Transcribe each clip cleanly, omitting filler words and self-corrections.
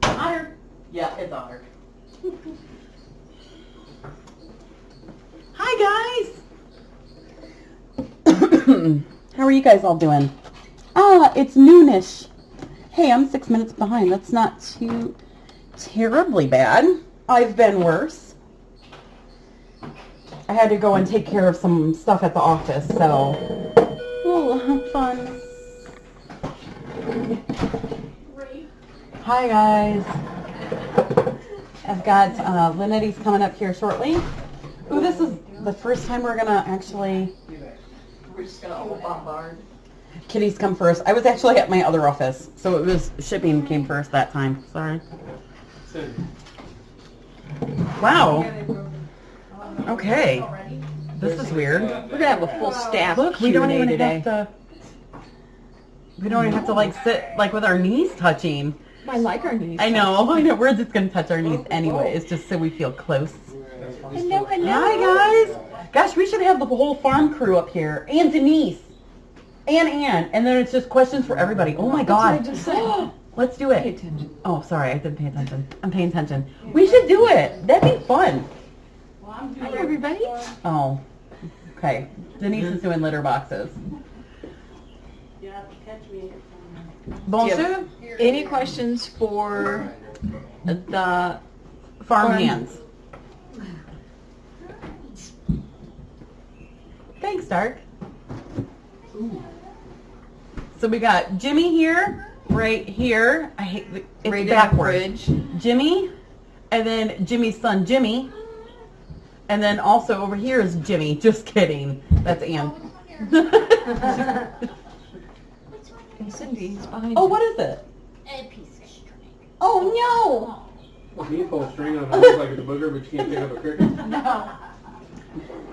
Otter. Yeah, it's Otter. Hi, guys. How are you guys all doing? It's noonish. Hey, I'm 6 minutes behind. That's not too terribly bad. I've been worse. I had to go and take care of some stuff at the office, so we'll have fun. Hi, guys. I've got Lynette's coming up here shortly. Ooh, this is the first time we're gonna actually. We're just gonna all bombard. Kitties come first. I was actually at my other office, so it was shipping came first that time. Sorry. Wow. Okay. This is weird. We're gonna have a full staff. Look, we don't even today. have to. We don't even have to like sit like with our knees touching. I like our knees. I know. We're just gonna touch our knees anyway. It's just so we feel close. Hello, hello. Hi, guys. Gosh, we should have the whole farm crew up here, and Denise, and Ann, and then it's just questions for everybody. Oh my God. That's what I just said. Let's do it. Pay attention. Oh, sorry, I didn't pay attention. I'm paying attention. We should do it. That'd be fun. Hi, everybody. Oh, okay. Denise is doing litter boxes. Bonjour. Any questions for the Farm hands. Thanks, Dark. So we got Jimmy here, right here. I hate it's right backwards. bridge? Jimmy, and then Jimmy's son Jimmy, and then also over here is Jimmy. Just kidding. That's Ann. And Cindy's behind Oh, you. what is it? A piece of string. Oh Well, can you pull a string on it looks like it's a booger, but you can't pick up a cricket? No.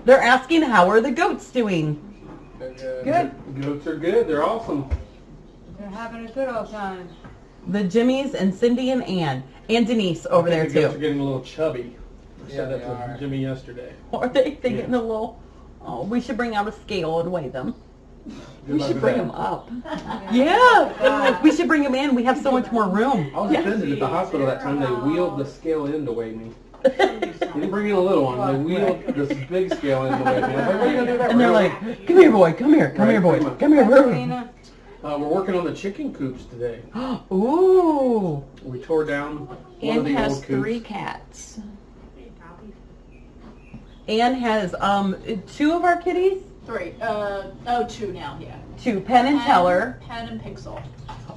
They're asking how are the goats doing? Good. Goats are good. They're awesome. They're having a good old time. The Jimmys and Cindy and Ann and Denise over there I think the goats are too. getting a little chubby. I Yeah, said that they to are. Jimmy yesterday. Are they getting a little? Oh, we should bring out a scale and weigh them. Good We luck should with bring that. them up. Yeah, we should bring them in. We have so much more room. I was offended at the hospital that time. They wheeled the scale in to weigh me. They didn't bring in a little one. They wheeled this big scale in to weigh me. I was like, what are you gonna do that And they're for? like, come here, boy, come here, come here, boy, come here, boy. We're working on the chicken coops today. Ooh. We tore down one of Ann the has old 3 coops. cats. Ann has 2 of our kitties. 3. 2 now, yeah. 2, Penn and Teller. Pen and Pixel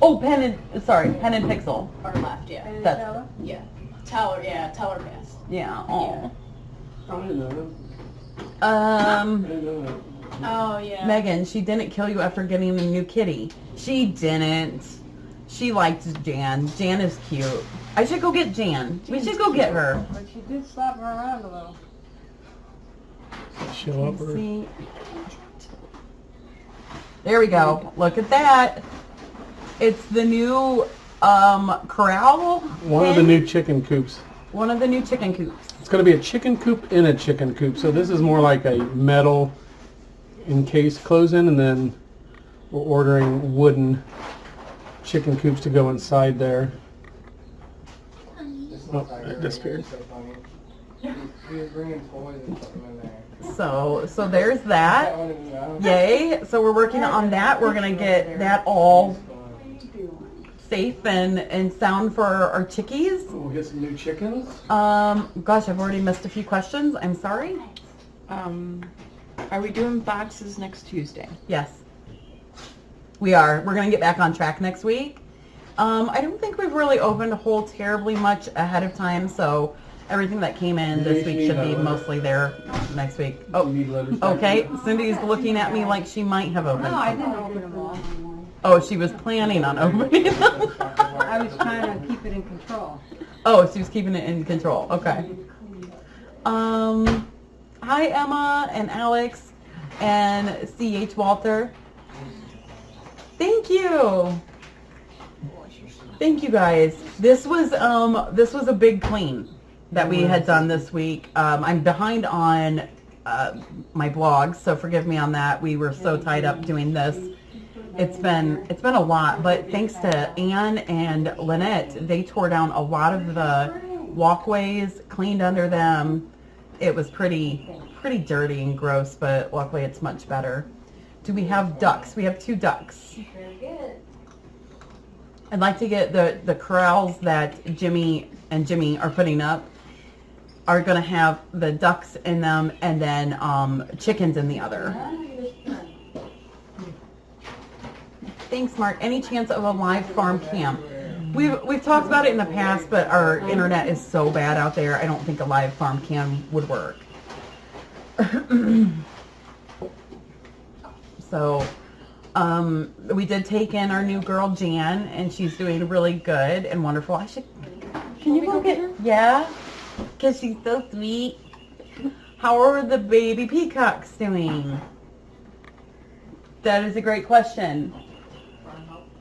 Oh, Penn and Pixel. are left, yeah. That's Yeah. Teller passed. yeah. Oh. I didn't know that. I didn't know that. Oh, yeah. Megan, she didn't kill you after getting a new kitty. She didn't. She liked Jan. Jan is cute. I should go get Jan. We should go get her. But she did slap her around a little. Show up. Or... See. There we go. Look at that. It's the new corral. One of the pen. new chicken coops. One of the new chicken coops. It's going to be a chicken coop in a chicken coop. So this is more like a metal encased close-in, and then we're ordering wooden chicken coops to go inside there. Oh, it disappeared. He was bringing toys and stuff in there. So there's that. Yay. So we're working on that. We're going to get that all safe and sound for our chickies. We'll get some new chickens. Gosh, I've already missed a few questions. I'm sorry. Are we doing boxes next Tuesday? Yes. We are. We're going to get back on track next week. I don't think we've really opened a whole terribly much ahead of time, so everything that came in this week should be mostly there next week. You Oh, need letters. okay. Cindy's looking at me like she might have opened. No, I didn't open them all. Oh, she was planning on opening them. I was trying to keep it in control. Oh, she was keeping it in control. Okay. Hi, Emma and Alex and CH Walter. Thank you. Thank you guys. This was a big clean that we had done this week. I'm behind on my blogs, so forgive me on that. We were so tied up doing this. it's been a lot, but thanks to Anne and Lynette, they tore down a lot of the walkways, cleaned under them. It was pretty dirty and gross, but luckily it's much better. Do we have ducks? We have 2 ducks. Very good. I'd like to get the corrals that Jimmy and Jimmy are putting up are going to have the ducks in them and then chickens in the other. Thanks, Mark. Any chance of a live farm camp? We've talked about it in the past, but our internet is so bad out there, I don't think a live farm camp would work. So, we did take in our new girl, Jan, and she's doing really good and wonderful. Can you go get her? Yeah, because she's so sweet. How are the baby peacocks doing? That is a great question.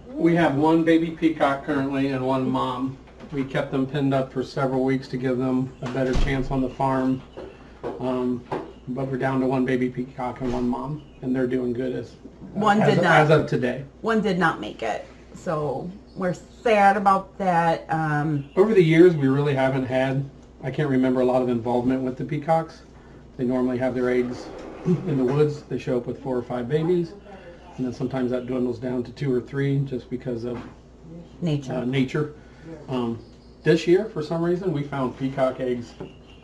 We have 1 baby peacock currently and 1 mom. We kept them pinned up for several weeks to give them a better chance on the farm. But we're down to 1 baby peacock and 1 mom, and they're doing good as of today. 1 did not make it, so we're sad about that. Over the years, we really haven't had, I can't remember a lot of involvement with the peacocks. They normally have their eggs in the woods. They show up with 4 or 5 babies, and then sometimes that dwindles down to 2 or 3 just because of nature. This year, for some reason, we found peacock eggs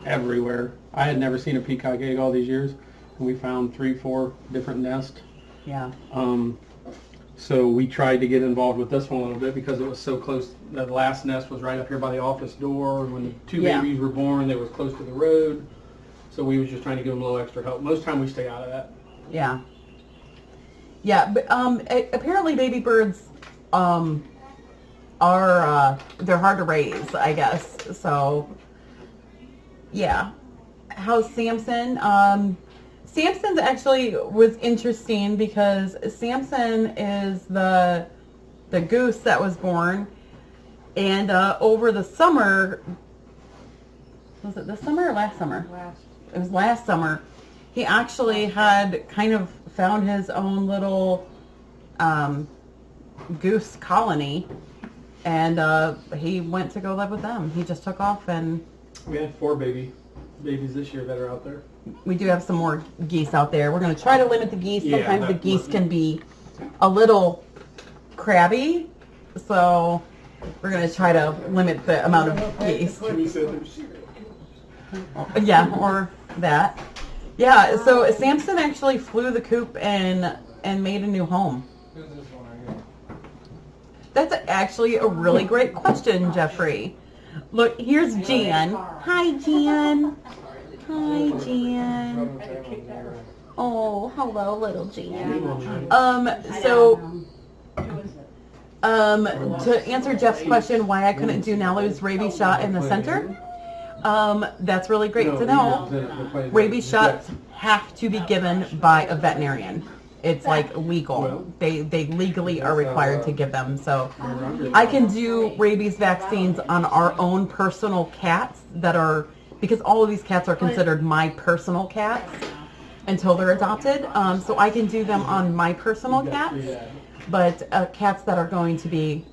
everywhere. I had never seen a peacock egg all these years, and we found 3, 4 different nests. Yeah. So we tried to get involved with this one a little bit because it was so close. The last nest was right up here by the office door. When the 2 babies were born, they were close to the road. So we was just trying to give them a little extra help. Most time we stay out of that. Yeah. Yeah, but apparently baby birds are they're hard to raise, I guess. So yeah. How's Samson? Samson's actually was interesting because Samson is the goose that was born, and over the summer, was it this summer or last summer? It was last summer. He actually had kind of found his own little goose colony, and he went to go live with them. He just took off, and we had 4 babies this year that are out there. We do have some more geese out there. We're going to try to limit the geese. Yeah, sometimes the geese can be a little crabby, so we're going to try to limit the amount of geese. Yeah, or that. Yeah, so Samson actually flew the coop and made a new home. That's actually a really great question, Jeffrey. Look, here's Jan. Hi, Jan. Hi, Jan. Oh, hello, little Jan. To answer Jeff's question, why I couldn't do Nalu's rabies shot in the center, that's really great to know. Rabies shots have to be given by a veterinarian. It's like legal. They legally are required to give them. So I can do rabies vaccines on our own personal cats that are, because all of these cats are considered my personal cats until they're adopted. So I can do them on my personal cats, but cats that are going to be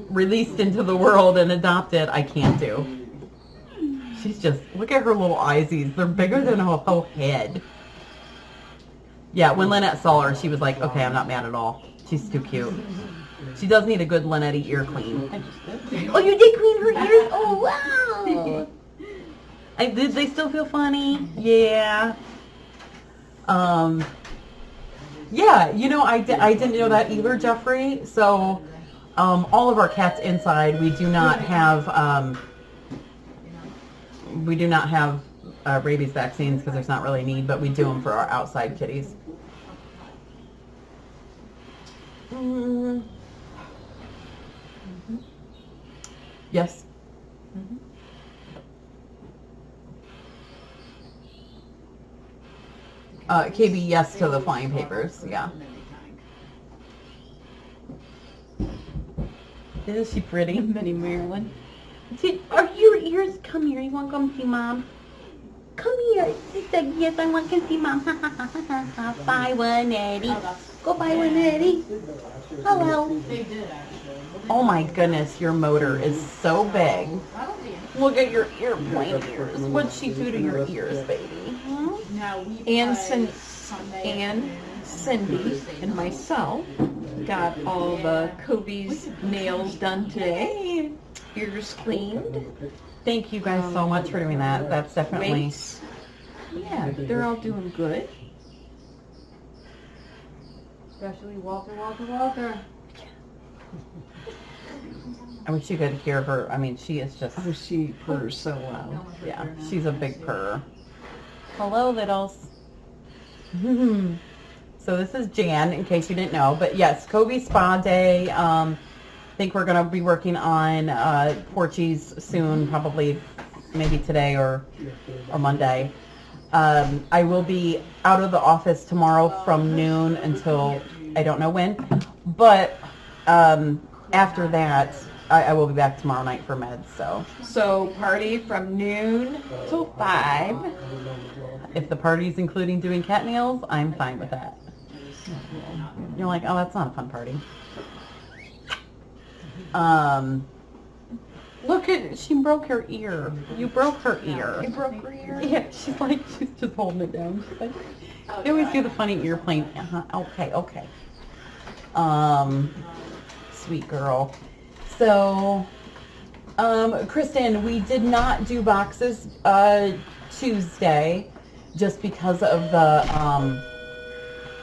released into the world and adopted, I can't do. She's just, look at her little eyesies. They're bigger than her whole head. Yeah, when Lynette saw her, she was like, okay, I'm not mad at all. She's too cute. She does need a good Lynette ear clean. Oh, you did clean her ears? Oh, wow. Did they still feel funny? Yeah. Yeah, you know, I didn't know that either, Jeffrey. So, all of our cats inside, we do not have rabies vaccines because there's not really a need, but we do them for our outside kitties. Mm-hmm. Yes. Mm-hmm. KB, yes to the flying papers. Yeah. Isn't she pretty? Minnie Marilyn. Are your ears? Come here. You want to come see Mom? Come here. Sit said, yes, I want to see Mom. Bye, 180. Go buy 180. Hello. They did actually. Oh my goodness, your motor is so big. Look at your airplane ears. What'd she do to your ears, baby? Huh? Now we And play Cindy and Cindy and myself got all the Kobe's nails done today. Ears cleaned. Thank you guys so much for doing that. That's definitely... Race. Yeah, they're all doing good. Especially Walter. I wish you could hear her. I mean, she is just... Oh, she purrs so well. Yeah, she's a big purr. Hello, littles. So this is Jan, in case you didn't know. But yes, Kobe Spa Day. I think we're going to be working on Porchies soon, probably maybe today or Monday. I will be out of the office tomorrow from noon until I don't know when. But after that, I will be back tomorrow night for meds. So party from noon till 5. If the party's including doing cat nails, I'm fine with that. You're like, oh, that's not a fun party. Look at, she broke her ear. You broke her ear. You broke her ear? Yeah, she's just holding it down. She's like, they always do the funny ear plane. Okay. Sweet girl. So, Kristen, we did not do boxes Tuesday just because of the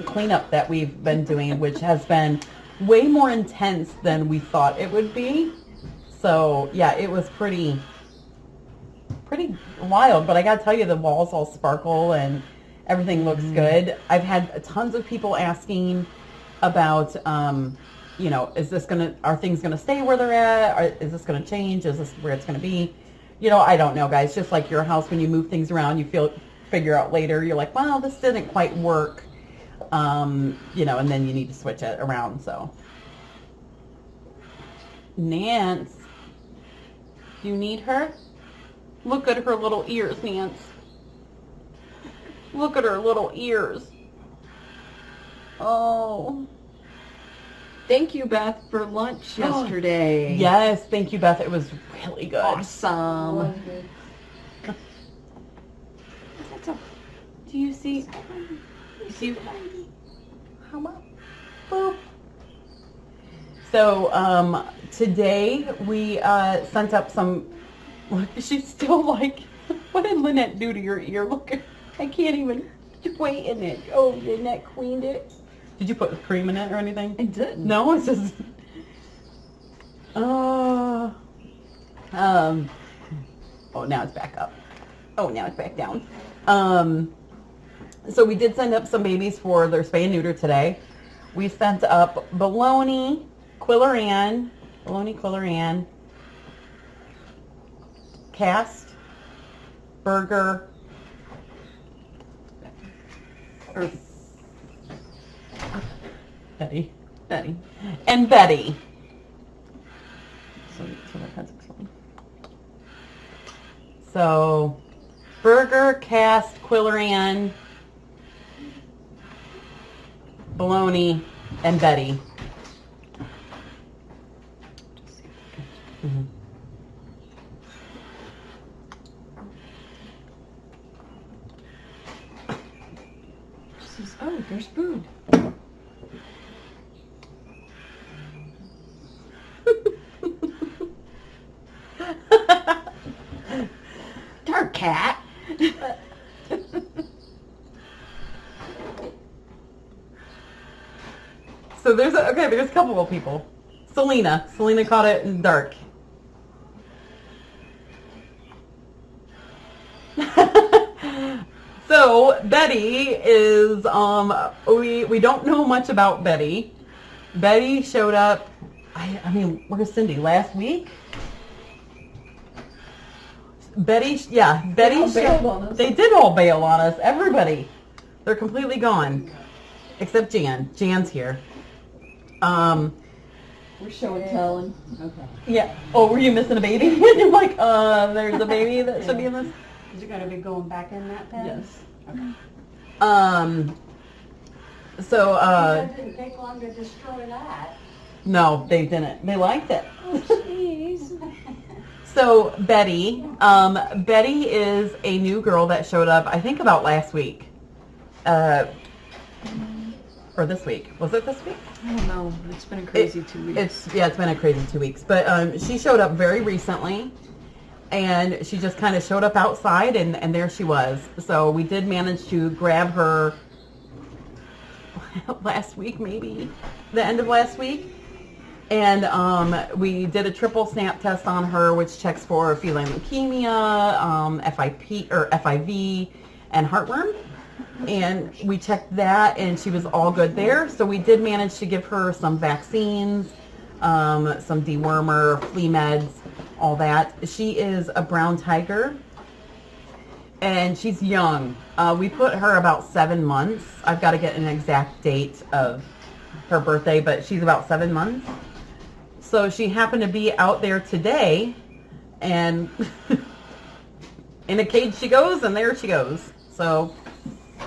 cleanup that we've been doing, which has been way more intense than we thought it would be. So yeah, it was pretty wild, but I gotta tell you, the walls all sparkle and everything looks good. I've had tons of people asking about, are things gonna stay where they're at? Is this gonna change? Is this where it's gonna be? I don't know, guys. Just like your house, when you move things around, you figure out later, you're like, well, this didn't quite work. And then you need to switch it around, so. Nance, you need her? Look at her little ears, Nance. Look at her little ears. Oh. Thank you, Beth, for lunch yesterday. Yes, thank you, Beth. It was really good. Awesome. Do you see? How about? Boop. So today we sent up some. Look, she's still like, what did Lynette do to your ear? Look, I can't even wait in it. Oh, Lynette cleaned it. Did you put cream in it or anything? I didn't. No, it's just. Oh, now it's back up. Oh, now it's back down. So we did send up some babies for their spay and neuter today. We sent up Bologna, Quilleran, Cast, Burger, or Betty, and Betty. So, Burger, Cast, Quilleran, Bologna, and Betty. Mm-hmm. Oh, there's food. Dark cat. So there's a couple of people. Selena caught it in dark. So Betty is we don't know much about Betty. Betty showed up. I mean, where's Cindy? Last week. Betty bailed on us. They did all bail on us. Everybody, they're completely gone, except Jan. Jan's here. We're show and telling. Okay. Yeah. Oh, were you missing a baby? You're like, there's a baby that should be in this. Is it going to be going back in that pen? Yes. So, It didn't take long to destroy that. no, they didn't. They liked it. Jeez. So Betty, Betty is a new girl that showed up, I think about last week, or this week. Was it this week? I don't know. It's been a crazy 2 weeks. It's been a crazy 2 weeks, but she showed up very recently, and she just kind of showed up outside, and there she was. So we did manage to grab her last week, maybe the end of last week. And we did a triple snap test on her, which checks for feline leukemia, FIV, and heartworm. And we checked that, and she was all good there. So we did manage to give her some vaccines, some dewormer, flea meds, all that. She is a brown tiger, and she's young. We put her about 7 months. I've got to get an exact date of her birthday, but she's about 7 months. So she happened to be out there today, and in a cage she goes, and there she goes. So,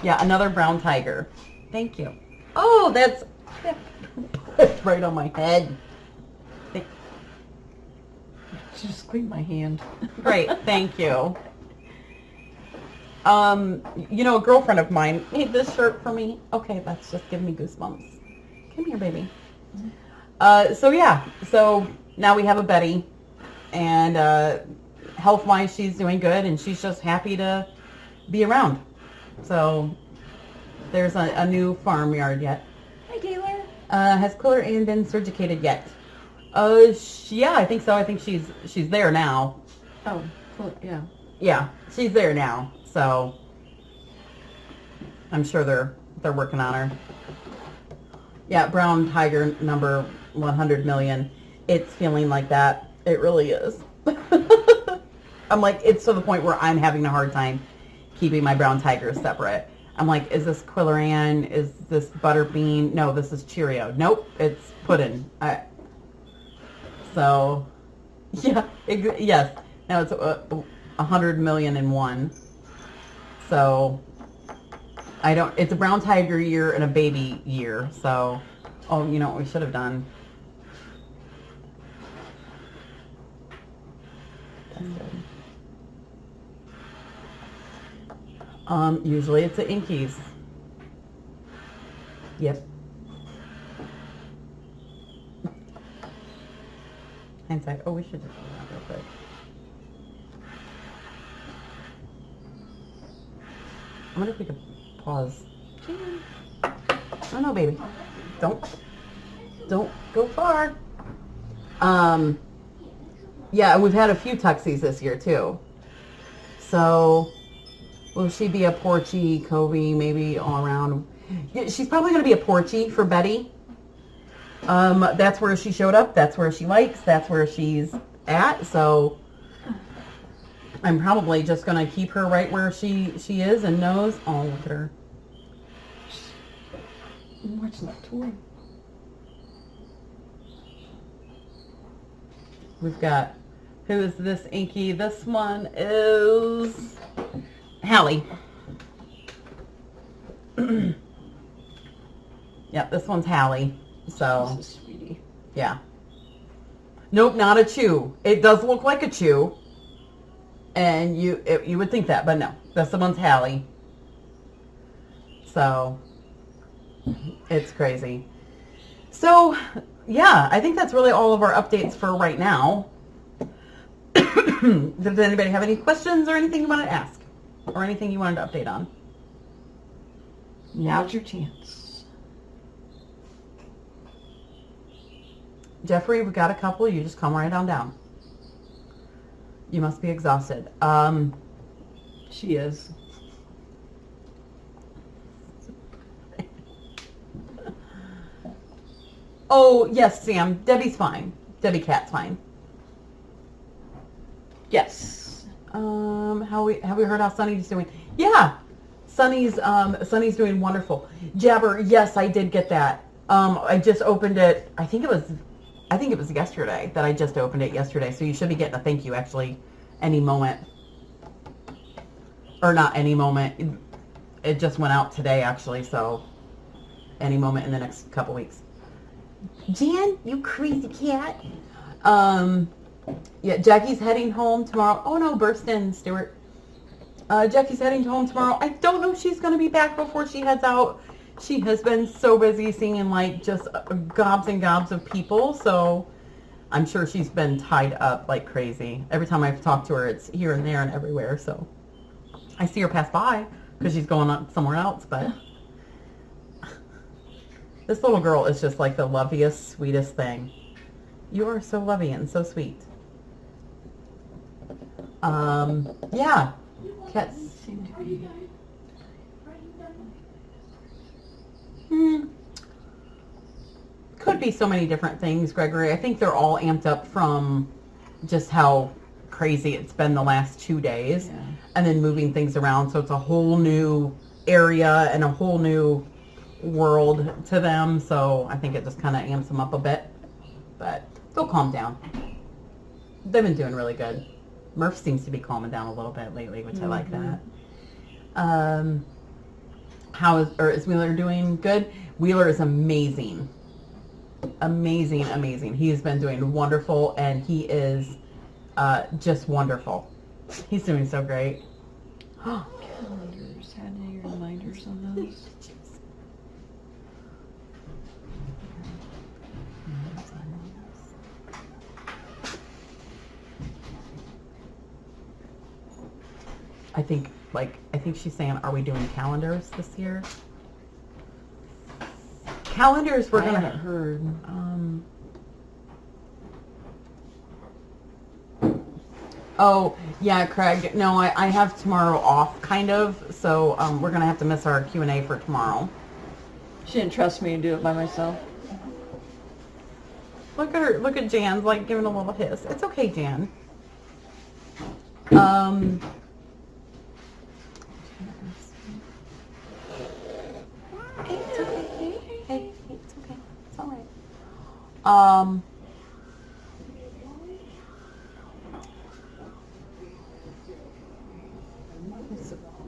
yeah, another brown tiger. Thank you. Oh, that's right on my head. Just clean my hand. Great, thank you. You know, a girlfriend of mine made this shirt for me. Okay, that's just giving me goosebumps. Come here, baby. So yeah, so now we have a Betty, and health-wise she's doing good, and she's just happy to be around. So there's a new farmyard yet. Hi, Taylor. Has Quiller Ann been surgicated yet? Yeah, I think so. I think she's there now. Oh, cool. Yeah. Yeah, she's there now. So I'm sure they're working on her. Yeah, brown tiger number 100 million. It's feeling like that. It really is. I'm like, it's to the point where I'm having a hard time keeping my brown tigers separate. I'm like, is this Quiller Ann? Is this Butterbean? No, this is Cheerio. Nope, it's Puddin'. So, yeah, yes. Now it's 100 million in one. So, it's a brown tiger year and a baby year. So, oh, you know what we should have done? Usually it's the Inkies. Yep. Hindsight. Oh, we should just do that real quick. I wonder if we could pause. Oh no, baby. Don't go far. Yeah, we've had a few tuxies this year too. So, will she be a Porchy, Covey, maybe all around? Yeah, she's probably going to be a Porchy for Betty. That's where she showed up. That's where she likes. That's where she's at. So, I'm probably just going to keep her right where she is and knows. Oh, look at her. I'm watching that toy. We've got, who is this Inky? This one is Hallie. Yep, this one's Hallie. So, This is Sweetie. yeah. Nope, not a chew. It does look like a chew. And you would think that, but no. This one's Hallie. So, it's crazy. So, yeah, I think that's really all of our updates for right now. Does anybody have any questions or anything you want to ask? Or anything you wanted to update on? Now's your chance. Jeffrey, we've got a couple. You just come right on down. You must be exhausted. She is. Oh, yes, Sam. Debbie's fine. Debbie Cat's fine. Yes. Have we heard how Sunny's doing? Yeah. Sunny's doing wonderful. Jabber, yes, I did get that. I just opened it. I think it was yesterday that I just opened it yesterday. So you should be getting a thank you actually any moment. Or not any moment. it just went out today, actually, so any moment in the next couple weeks. Jan, you crazy cat. Yeah, Jackie's heading home tomorrow. Oh no, burst in, Stuart. Jackie's heading home tomorrow. I don't know if she's going to be back before she heads out. She has been so busy seeing like just gobs and gobs of people, so I'm sure she's been tied up like crazy. Every time I've talked to her, it's here and there and everywhere, so I see her pass by because she's going on somewhere else, but this little girl is just like the loveliest, sweetest thing. You are so lovely and so sweet. Yeah. Cats Seem to be. Could be so many different things, Gregory. I think they're all amped up from just how crazy it's been the last 2 days, Yeah. and then moving things around. So it's a whole new area and a whole new world to them. So I think it just kind of amps them up a bit, but they'll calm down. They've been doing really good. Murph seems to be calming down a little bit lately, which I like that. Is Wheeler doing good? Wheeler is amazing. Amazing. He's been doing wonderful, and he is just wonderful. He's doing so great. Calendars. Had any reminders on those? I think she's saying, are we doing calendars this year? Calendars, we're I gonna. haven't heard. Oh yeah, Craig. No, I have tomorrow off, kind of. So we're gonna have to miss our Q&A for tomorrow. She didn't trust me to do it by myself. Look at her. Look at Jan's like giving a little hiss. It's okay, Jan. It's okay. Hey, it's okay. It's all right.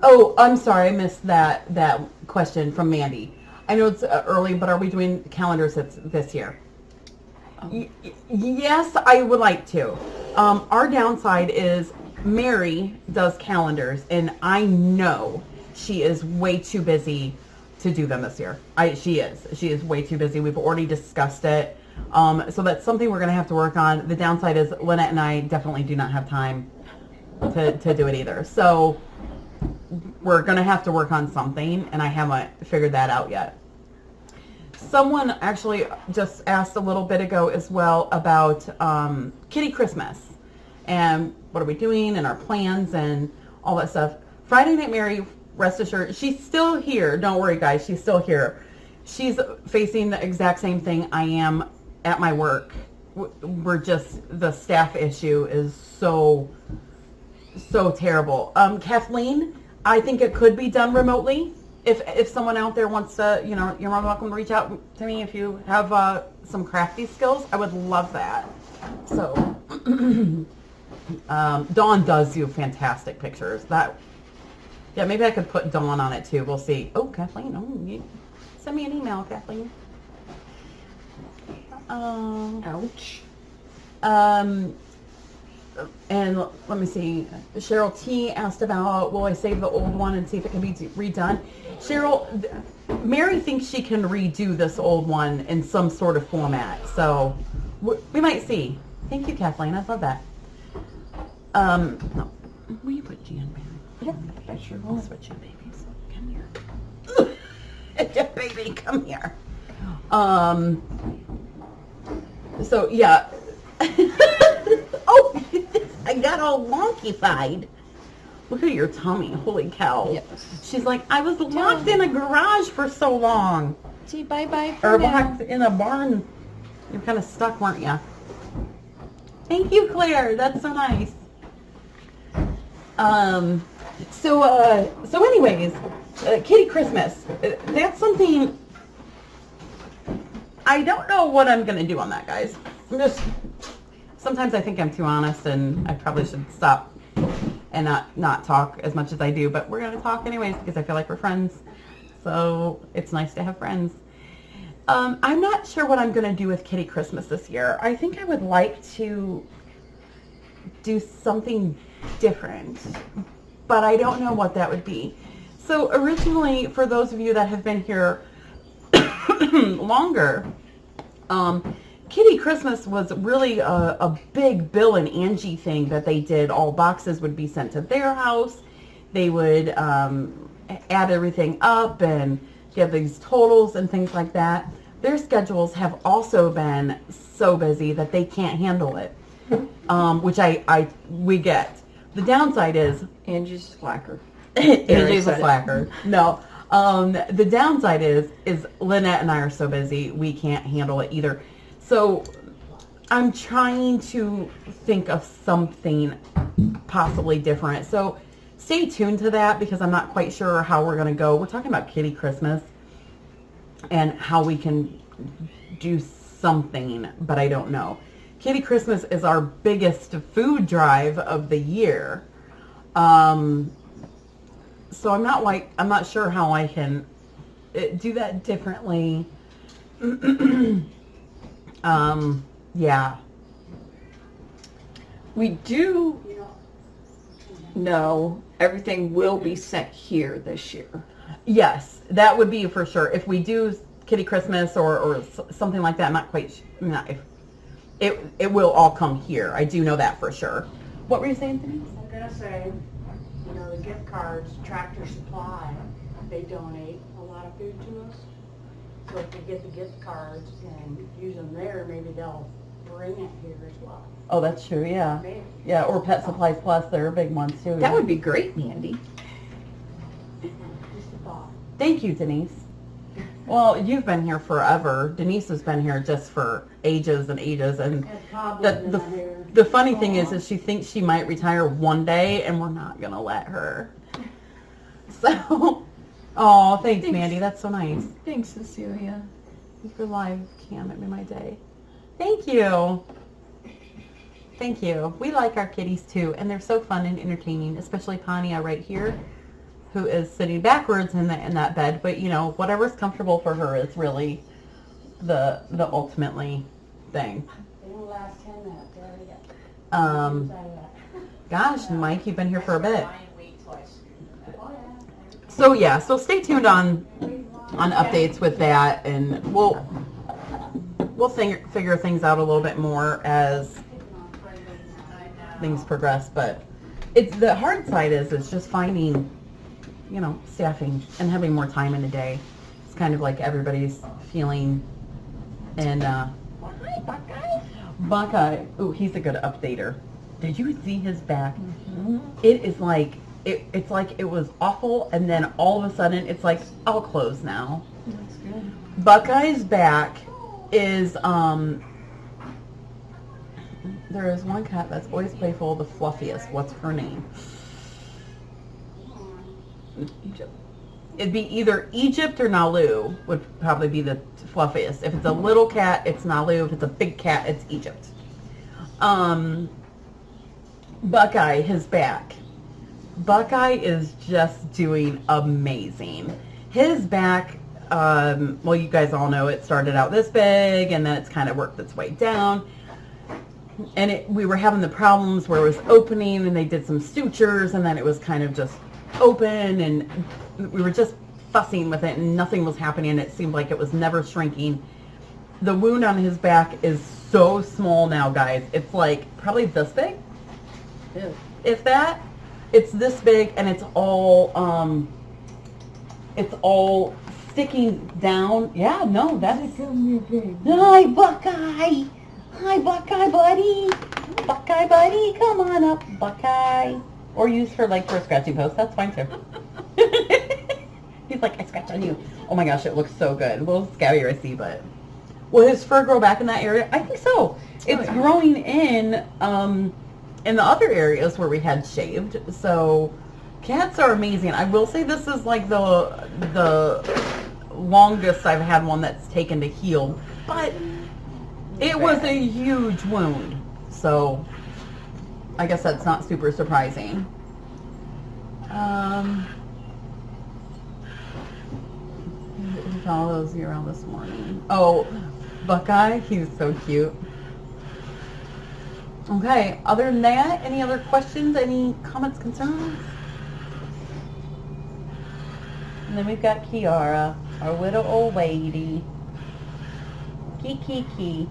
Oh, I'm sorry, I missed that question from Mandy. I know it's early, but are we doing calendars this year? Yes, I would like to. Our downside is Mary does calendars, and I know she is way too busy to do them this year. She is way too busy. We've already discussed it. So that's something we're going to have to work on. The downside is Lynette and I definitely do not have time to do it either. So we're going to have to work on something, and I haven't figured that out yet. Someone actually just asked a little bit ago as well about Kitty Christmas and what are we doing and our plans and all that stuff. Friday Night Mary, rest assured, she's still here. Don't worry, guys. She's still here. She's facing the exact same thing I am at my work. We're just, the staff issue is so terrible. Kathleen, I think it could be done remotely. If someone out there wants to, you're more than welcome to reach out to me if you have some crafty skills. I would love that. So, Dawn does do fantastic pictures. Yeah, maybe I could put Dawn on it too. We'll see. Oh, Kathleen, send me an email, Kathleen. Ouch. And let me see. Cheryl T asked about, will I save the old one and see if it can be redone? Cheryl, Mary thinks she can redo this old one in some sort of format. So we might see. Thank you, Kathleen. I love that. No. Will you put Jan, Mary? Yeah, I sure I'll will. switch you, babies. Come here. Baby, come here. So, yeah. Oh, I got all wonky-fied. Look at your tummy. Holy cow. Yes. She's like, I was locked in a garage for so long. See, bye-bye for Or now. locked in a barn. You're kind of stuck, weren't you? Thank you, Claire. That's so nice. So anyways, Kitty Christmas. That's something, I don't know what I'm going to do on that, guys. Sometimes I think I'm too honest, and I probably should stop and not talk as much as I do, but we're going to talk anyways because I feel like we're friends. So it's nice to have friends. I'm not sure what I'm going to do with Kitty Christmas this year. I think I would like to do something different, but I don't know what that would be. So originally, for those of you that have been here longer, Kitty Christmas was really a big Bill and Angie thing that they did. All boxes would be sent to their house. They would add everything up and give these totals and things like that. Their schedules have also been so busy that they can't handle it, which we get. The downside is Angie's a slacker. Angie's a slacker. No. The downside is Lynette and I are so busy, we can't handle it either. So I'm trying to think of something possibly different. So stay tuned to that because I'm not quite sure how we're going to go. We're talking about Kitty Christmas and how we can do something, but I don't know. Kitty Christmas is our biggest food drive of the year. So I'm not sure how I can do that differently. Yeah. We do know everything will be sent here this year. Yes, that would be for sure. If we do Kitty Christmas or something like that, I'm not quite sure. It will all come here. I do know that for sure. What were you saying, Denise? I'm gonna say, the gift cards, Tractor Supply, they donate a lot of food to us. So if we get the gift cards and use them there, maybe they'll bring it here as well. Oh, that's true, yeah. Maybe. Yeah, or Pet Supplies Plus, they're big ones too. That would be great, Mandy. Just a thought. Thank you, Denise. Well, you've been here forever. Denise has been here just for ages and ages. And the funny thing is she thinks she might retire one day, and we're not going to let her. So, oh, thanks, Mandy. That's so nice. Thanks, Cecilia. Your live cam, it made my day. Thank you. Thank you. We like our kitties, too, and they're so fun and entertaining, especially Pania right here, who is sitting backwards in that bed, but whatever's comfortable for her is really the ultimately thing. They don't last 10 minutes. There we go. Gosh, Mike, you've been here for a bit. So stay tuned on updates with that, and we'll figure things out a little bit more as things progress. But the hard side is just finding staffing and having more time in the day. It's kind of like everybody's feeling. And Buckeye, ooh, he's a good updater. Did you see his back? Mm-hmm. It is like it's like it was awful, and then all of a sudden it's like, I'll close now. That's good. Buckeye's back is there is one cat that's always playful, the fluffiest. What's her name? Egypt. It'd be either Egypt or Nalu would probably be the fluffiest. If it's a little cat, it's Nalu. If it's a big cat, it's Egypt. Buckeye, his back. Buckeye is just doing amazing. His back, well, you guys all know it started out this big, and then it's kind of worked its way down. And we were having the problems where it was opening, and they did some sutures, and then it was kind of just open, and we were just fussing with it, and nothing was happening. It seemed like it was never shrinking. The wound on his back is so small now, guys. It's like probably this big. Ew. If that, it's this big, and it's all sticking down. Yeah, no, that's hi, Buckeye. Hi, Buckeye buddy. Buckeye buddy, come on up, Buckeye. Or use her like for a scratching post. That's fine too. He's like, I scratch on you. Oh my gosh, it looks so good. A little scabby, I see, but will his fur grow back in that area? I think so. It's growing in the other areas where we had shaved. So cats are amazing. I will say this is like the longest I've had one that's taken to heal, but it was a huge wound. So I guess that's not super surprising. Who follows you around this morning? Oh, Buckeye. He's so cute. Okay. Other than that, any other questions? Any comments, concerns? And then we've got Kiara, our little old lady. Kiki. Kiki.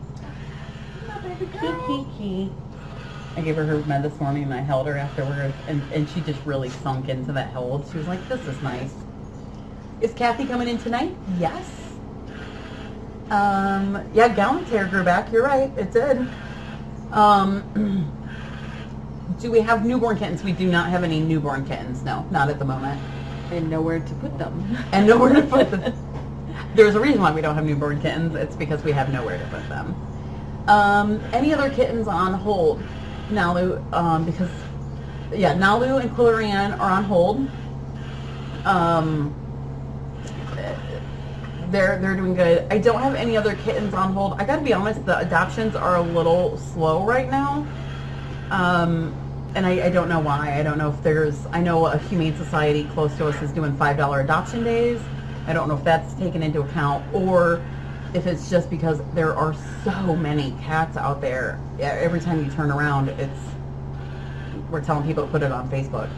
I gave her med this morning and I held her afterwards, and she just really sunk into that hold. She was like, this is nice. Is Kathy coming in tonight? Yes. Yeah, Gallant hair grew back. You're right. It did. Do we have newborn kittens? We do not have any newborn kittens. No, not at the moment. And nowhere to put them. And nowhere to put them. There's a reason why we don't have newborn kittens. It's because we have nowhere to put them. Any other kittens on hold? Nalu, because, yeah, Nalu and Quillian are on hold. They're doing good. I don't have any other kittens on hold. I gotta be honest, the adoptions are a little slow right now. And I don't know why. I don't know if there's, I know a humane society close to us is doing $5 adoption days. I don't know if that's taken into account or if it's just because there are so many cats out there. Yeah, every time you turn around, we're telling people to put it on Facebook.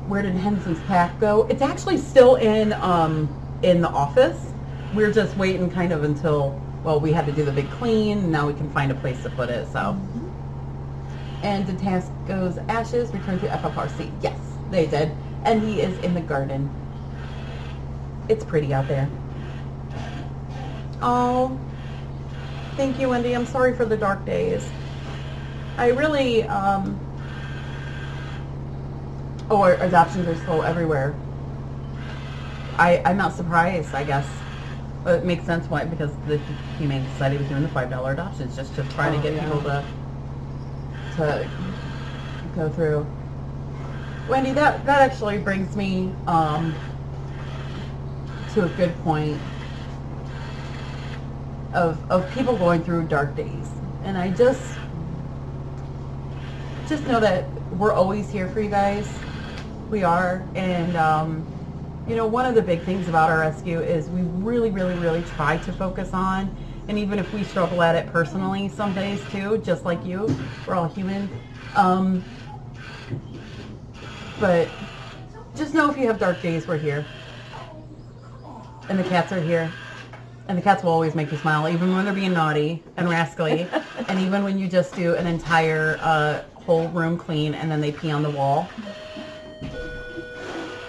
Where did Henson's pack go? It's actually still in the office. We're just waiting kind of until, well, we had to do the big clean, and now we can find a place to put it, so. And did Tasco's ashes return to FFRC? Yes, they did. And he is in the garden. It's pretty out there. Oh, thank you, Wendy. I'm sorry for the dark days. I really, our adoptions are slow everywhere. I'm not surprised, I guess. It makes sense why, because the Humane Society was doing the $5 adoptions just to try to get people to go through. Wendy, that actually brings me to a good point of people going through dark days. And I just know that we're always here for you guys. We are. And you know, one of the big things about our rescue is we really, really, really try to focus on, and even if we struggle at it personally some days too, just like you, we're all human. But just know if you have dark days, we're here. And the cats are here. And the cats will always make you smile, even when they're being naughty and rascally. And even when you just do an entire whole room clean and then they pee on the wall.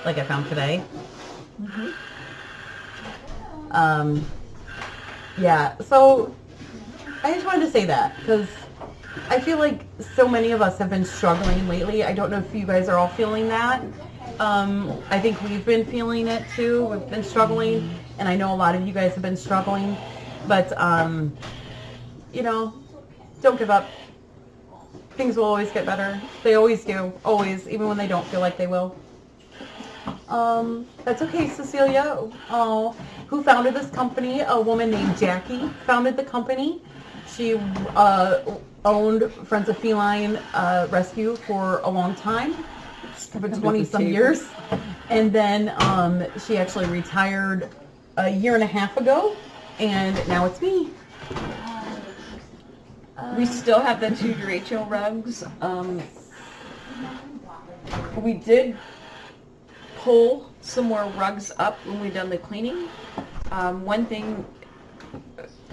Like I found today. Yeah, so I just wanted to say that because I feel like so many of us have been struggling lately. I don't know if you guys are all feeling that. I think we've been feeling it too. We've been struggling, and I know a lot of you guys have been struggling. But, you know, don't give up. Things will always get better. They always do. Always, even when they don't feel like they will. That's okay, Cecilia. Oh, who founded this company? A woman named Jackie founded the company. She owned Friends of Feline Rescue for a long time, for 20-some years. And then she actually retired a year and a half ago, and now it's me. We still have the 2 derecho rugs. We did pull some more rugs up when we done the cleaning. One thing,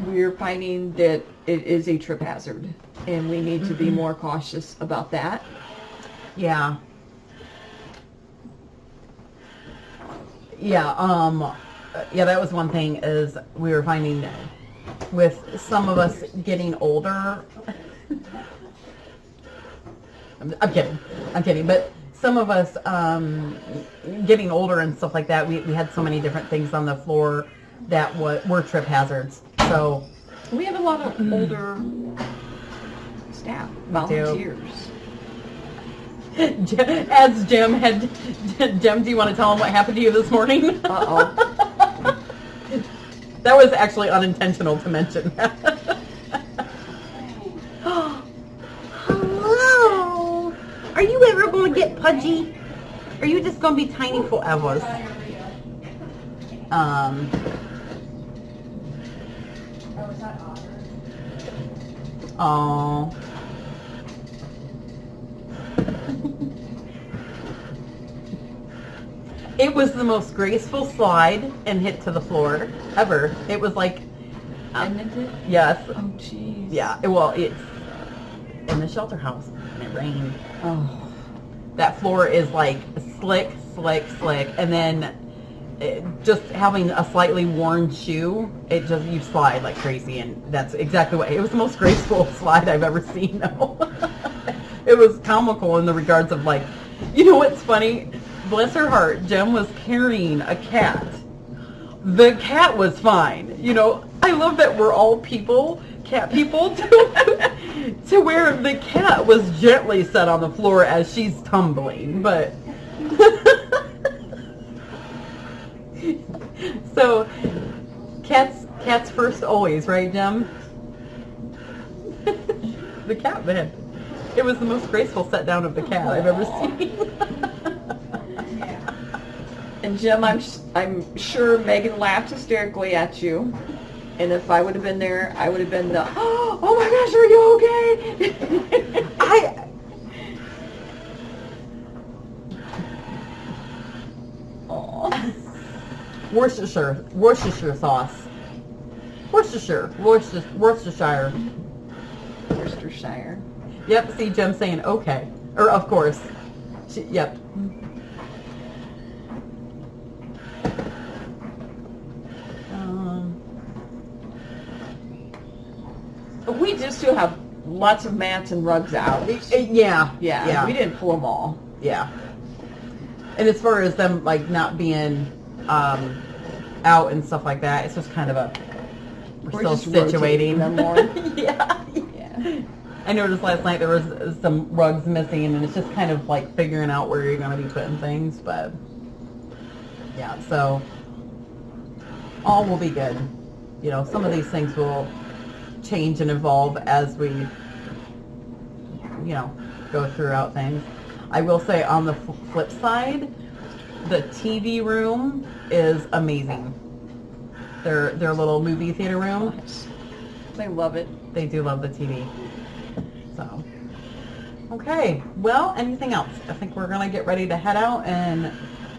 we're finding that it is a trip hazard, and we need to be more cautious about that. Yeah. Yeah, yeah, that was one thing is we were finding with some of us getting older. I'm kidding, but some of us getting older and stuff like that, we had so many different things on the floor that were trip hazards. So we have a lot of older staff, volunteers. As Jim had, Jim, do you want to tell him what happened to you this morning? Uh-oh. That was actually unintentional to mention. Hello. Are you ever going to get pudgy? Are you just gonna be tiny forever? Oh. It was the most graceful slide and hit to the floor ever. It was like, Isn't it? yes, Oh, jeez. yeah. Well, it's in the shelter house and it rained. Oh. That floor is like slick, and then just having a slightly worn shoe, it just, you slide like crazy, and that's exactly what, it was the most graceful slide I've ever seen, though. It was comical in the regards of like, you know what's funny? Bless her heart, Jem was carrying a cat. The cat was fine. You know, I love that we're all people, cat people, to where the cat was gently set on the floor as she's tumbling, but... So, cats first always, right, Jem? The cat bed. It was the most graceful set down of the cat I've ever seen. And Jim, I'm sure Megan laughed hysterically at you. And if I would have been there, I would have been the, oh my gosh, are you okay? Aw. Worcestershire sauce. Worcestershire. Worcestershire. Yep, see Jem saying okay. Or of course. Yep. We just do have lots of mats and rugs out. Yeah. We didn't pull them all. Yeah. And as far as them like not being out and stuff like that, it's just kind of a we're still just rotating situating them more. Yeah. I noticed last night there was some rugs missing, and it's just kind of like figuring out where you're going to be putting things, but yeah, so all will be good. You know, some of these things will change and evolve as we, you know, go throughout things. I will say on the flip side, the TV room is amazing. Their little movie theater room. They love it. They do love the TV. So, okay. Well, anything else? I think we're going to get ready to head out and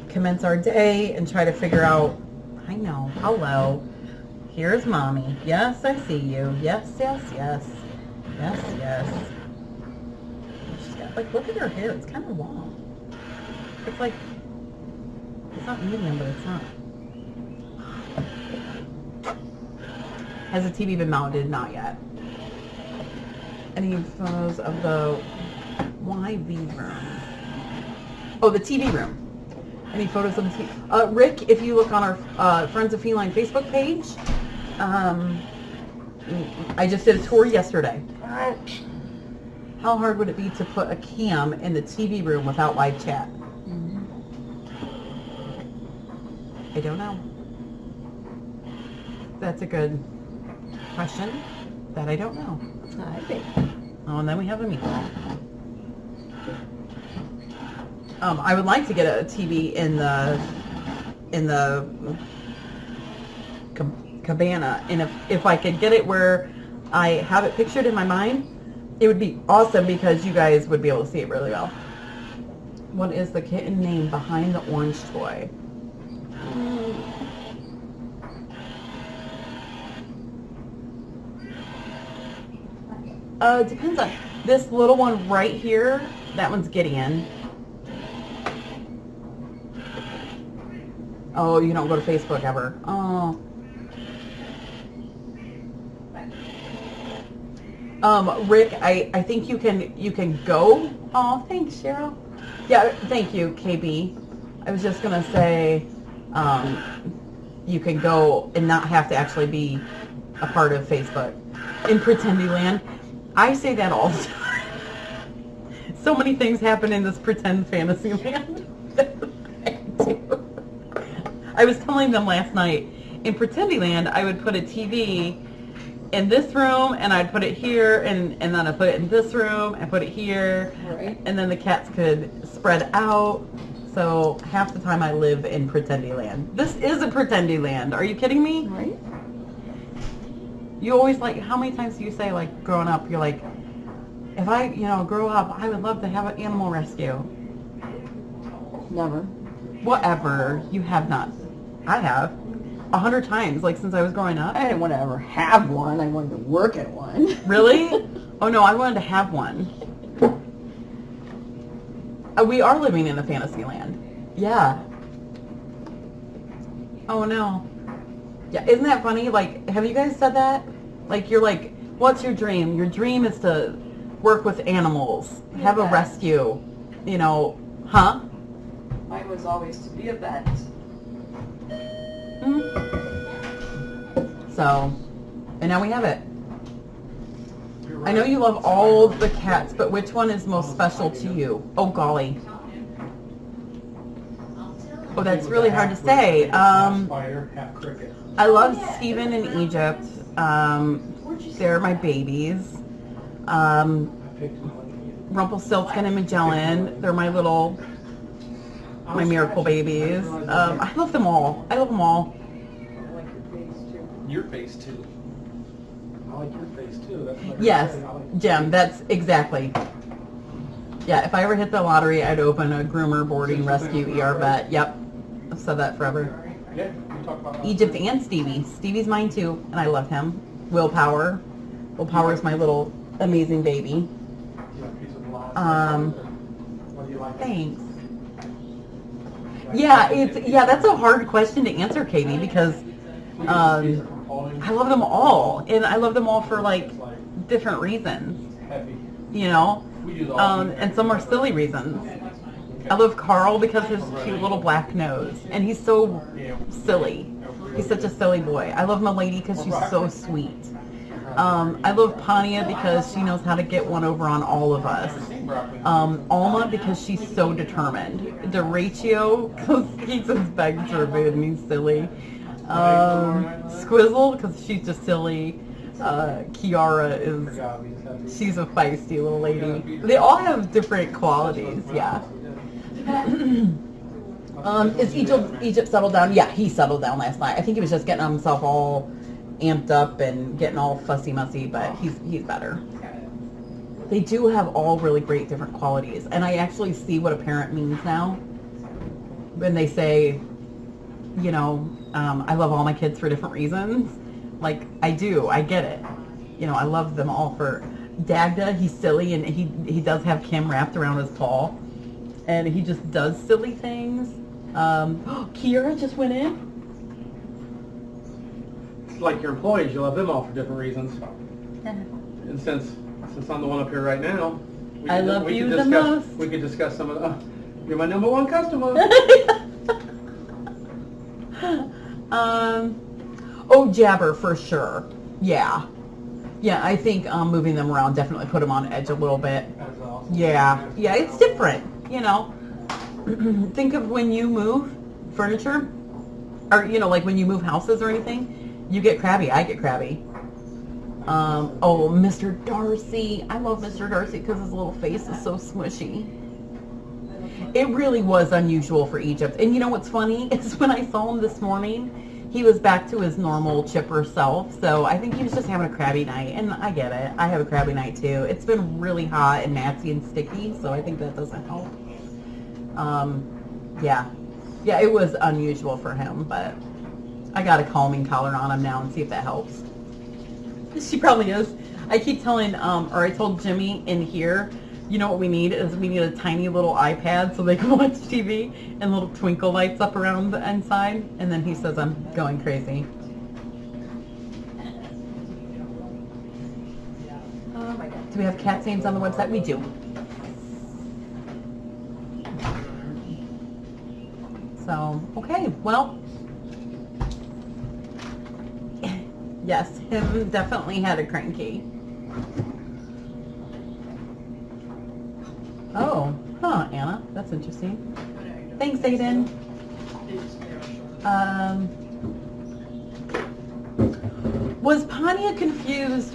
commence our day and try to figure out, I know, hello. Here's mommy. Yes, I see you. Yes. She's got, like, look at her hair. It's kind of long. It's like, it's not medium, but it's not. Has the TV been mounted? Not yet. Any photos of the YV room? Oh, the TV room. Any photos of the TV? Rick, if you look on our Friends of Feline Facebook page, I just did a tour yesterday. Ouch. How hard would it be to put a cam in the TV room without live chat? I don't know. That's a good question that I don't know. I think. Oh, and then we have a meatball. I would like to get a TV in the cabana, and if I could get it where I have it pictured in my mind, it would be awesome because you guys would be able to see it really well. What is the kitten name behind the orange toy? Depends on this little one right here. That one's Gideon. Oh, you don't go to Facebook ever. Oh. Rick, I think you can go. Oh, thanks, Cheryl. Yeah, thank you, KB. I was just gonna say, you can go and not have to actually be a part of Facebook in Pretendyland. I say that all the time. So many things happen in this pretend fantasy land. I was telling them last night, in Pretendyland, I would put a TV in this room, and I'd put it here, and then I'd put it in this room, and put it here, Right. and then the cats could spread out. So half the time I live in Pretendy Land. This is a Pretendy Land. Are you kidding me? Right? You always like, how many times do you say, like, growing up, you're like, if I, grow up, I would love to have an animal rescue. Never. Whatever. You have not. I have. 100 times, like, since I was growing up. I didn't want to ever have one. I wanted to work at one. Really? Oh, no, I wanted to have one. We are living in a fantasy land. Yeah. Oh, no. Yeah, isn't that funny? Like, have you guys said that? Like, you're like, what's your dream? Your dream is to work with animals, have a rescue, huh? Mine was always to be a vet. So, and now we have it. I know you love all the cats, but which one is most special to you? Oh, golly. Oh, that's really hard to say. I love Steven and Egypt. They're my babies. Rumpelstiltskin and Magellan. They're my miracle babies. I love them all. I love them all. I like Your your face too. face too. I like your face too. That's what Yes, I like. Jim, that's exactly. Yeah, if I ever hit the lottery, I'd open a groomer, boarding, rescue, ER vet. Yep, I've said that forever. Yeah, we talk about Egypt and Stevie. Stevie's mine too, and I love him. Willpower. Willpower's my little amazing baby. What do you like? Thanks. Yeah, that's a hard question to answer, Katie, because I love them all, and I love them all for like different reasons, and some are silly reasons. I love Carl because his cute little black nose, and he's so silly. He's such a silly boy. I love Milady because she's so sweet. I love Pania because she knows how to get one over on all of us. Alma because she's so determined. Deratio because he just begs her food and he's silly. Squizzle because she's just silly. Kiara she's a feisty little lady. They all have different qualities, yeah. Is Egypt settled down? Yeah, he settled down last night. I think he was just getting himself all amped up and getting all fussy-mussy, but he's better. They do have all really great different qualities, and I actually see what a parent means now when they say, I love all my kids for different reasons. Like, I do. I get it. I love them all for... Dagda, he's silly, and he does have Kim wrapped around his paw, and he just does silly things. Kiera just went in. Like your employees, you love them all for different reasons. And since I'm the one up here right now, I love you the most. We could discuss some of the... you're my number one customer. Jabber for sure. Yeah, I think moving them around definitely put them on edge a little bit. Yeah, it's different, Think of when you move furniture, or like when you move houses or anything, you get crabby. I get crabby. Mr. Darcy. I love Mr. Darcy because his little face is so smushy. It really was unusual for Egypt. And you know what's funny? It's when I saw him this morning, he was back to his normal chipper self. So I think he was just having a crabby night. And I get it. I have a crabby night too. It's been really hot and nasty and sticky. So I think that doesn't help. Yeah, it was unusual for him. But I got a calming collar on him now and see if that helps. She probably is. I keep telling, or I told Jimmy in here, what we need is we need a tiny little iPad so they can watch TV and little twinkle lights up around the inside. And then he says I'm going crazy. Oh my God. Do we have cat names on the website? We do. So, okay, well. Yes, him definitely had a cranky. Oh, Anna, that's interesting. Thanks, Aiden. Was Pania confused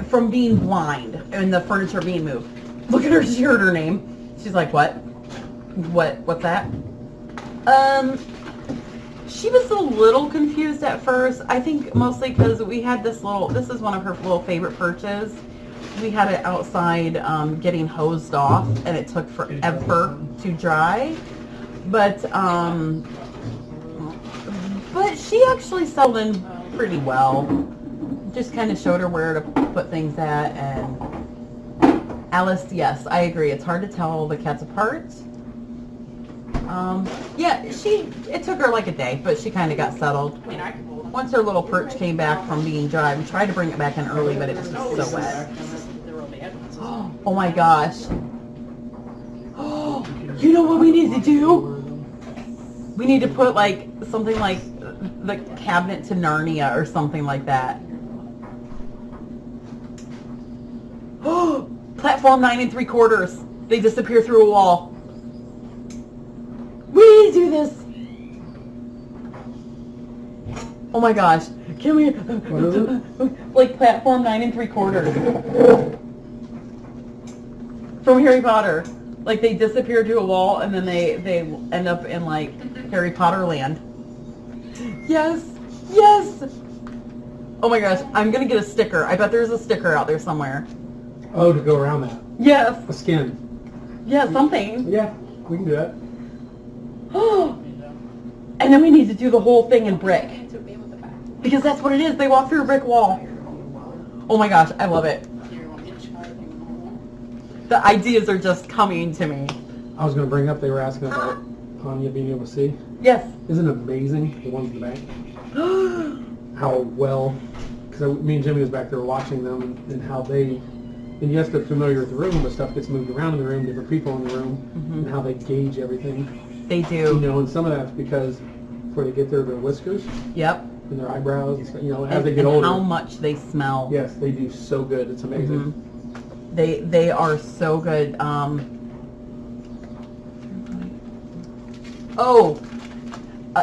from being blind and the furniture being moved? Look at her, she heard her name. She's like, what? What's that? She was a little confused at first. I think mostly because we had this is one of her little favorite perches. We had it outside getting hosed off, and it took forever to dry. But she actually settled in pretty well. Just kind of showed her where to put things at. And Alice, yes, I agree. It's hard to tell the cats apart. Yeah, it took her like a day, but she kind of got settled. Once her little perch came back from being dry, we tried to bring it back in early, but it was just so wet. Oh my gosh. Oh, you know what we need to do? We need to put like something like the cabinet to Narnia or something like that. Oh, platform 9 3/4. They disappear through a wall. We need to do this. Oh my gosh. Can we? What is it? Like platform 9 3/4. From Harry Potter. Like they disappear to a wall and then they end up in like Harry Potter land. Yes. Yes. Oh my gosh. I'm going to get a sticker. I bet there's a sticker out there somewhere. Oh, to go around that. Yes. A skin. Yeah, something. Yeah, we can do that. And then we need to do the whole thing in brick. Because that's what it is. They walk through a brick wall. Oh my gosh, I love it. The ideas are just coming to me. I was going to bring up, they were asking about Anya being able to see. Yes. Isn't it amazing, the ones in the bank? How well, because me and Jimmy was back there watching them and how they, and yes, they're familiar with the room, but stuff gets moved around in the room, different people in the room, and how they gauge everything. They do. You know, and some of that's because before they get their whiskers Yep. and their eyebrows, and stuff, you know, as And, they get and older. how much they smell. Yes, they do so good. It's amazing. They are so good.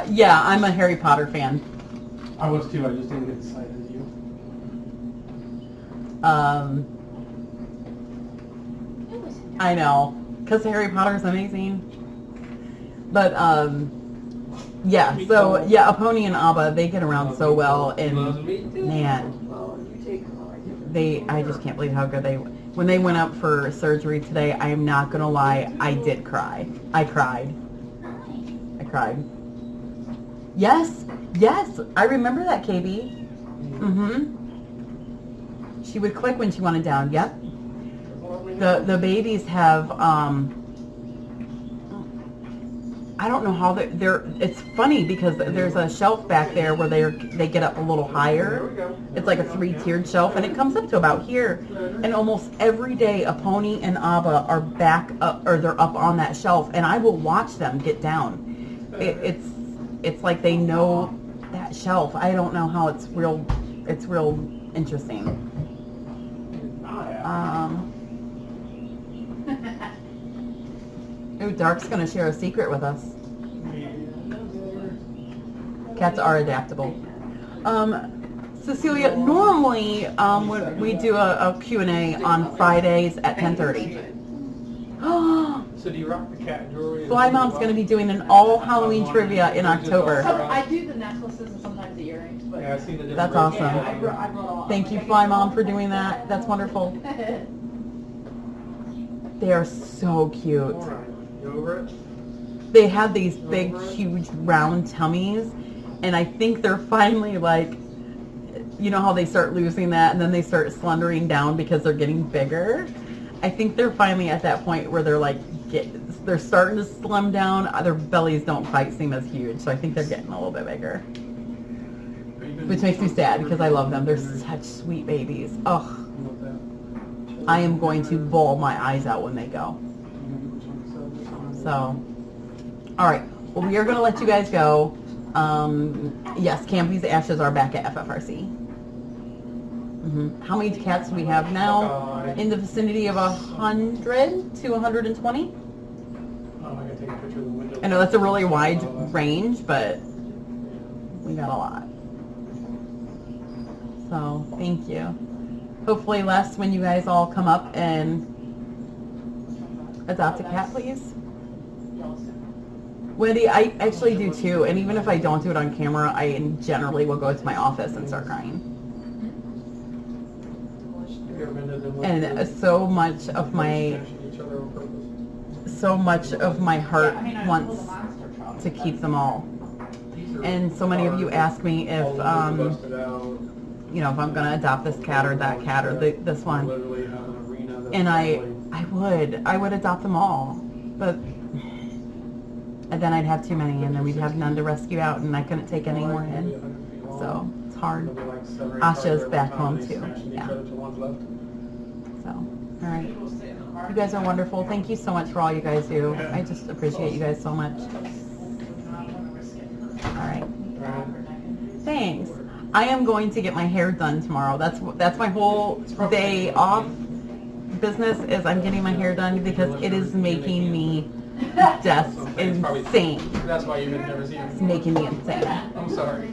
Yeah, I'm a Harry Potter fan. I was too. I just didn't get excited as you. I know, because Harry Potter is amazing. But yeah. So yeah, Aponi and Abba, they get around so well, and man, I just can't believe how good they. When they went up for surgery today, I am not gonna lie, I did cry. I cried. Yes, I remember that, KB. She would click when she wanted down. Yep. The babies have I don't know how they're. It's funny because there's a shelf back there where they get up a little higher. It's like a 3-tiered shelf, and it comes up to about here. And almost every day, Aponi and Abba are back up, or they're up on that shelf, and I will watch them get down. It's like they know that shelf. I don't know how it's real. It's real interesting. Ooh, Dark's going to share a secret with us. Cats are adaptable. Cecilia, normally when we do a Q&A on Fridays at 10:30. So do you rock the cat jewelry? Fly Mom's going to be doing an all Halloween trivia in October. I do the necklaces and sometimes the earrings, but Yeah, I see the different That's versions. awesome. I brought a lot. Thank you, Fly Mom, for doing that. That's wonderful. They are so cute. All right. You over it? They have these big, huge, round tummies, and I think they're finally like, you know how they start losing that and then they start slendering down because they're getting bigger? I think they're finally at that point where they're like, they're starting to slim down. Their bellies don't quite seem as huge, so I think they're getting a little bit bigger. Which makes me sad because I love them. They're such sweet babies. Ugh. I am going to bawl my eyes out when they go. So, all right. Well, we are going to let you guys go. Yes, Campy's ashes are back at FFRC. How many cats do we have now? In the vicinity of 100 to 120? Oh, I gotta take a picture of the window. I know that's a really wide range, but we got a lot. So, thank you. Hopefully less when you guys all come up and adopt a cat, please. Yellowstone. Wendy, I actually do too. And even if I don't do it on camera, I generally will go to my office and start crying. And so much of my heart Yeah, I mean, I wants pulled a monster truck, to but keep them all. And so many of you ask me if, you know, if I'm going to adopt this cat or that cat or this one. And I would adopt them all. But and then I'd have too many, and then we'd have none to rescue out, and I couldn't take any more in. So it's hard. Asha's back home too. Yeah. So, all right. You guys are wonderful. Thank you so much for all you guys do. I just appreciate you guys so much. All right. Thanks. I am going to get my hair done tomorrow. That's my whole day off business is I'm getting my hair done because it is making me just insane. That's why you've never seen It's making me insane. I'm sorry.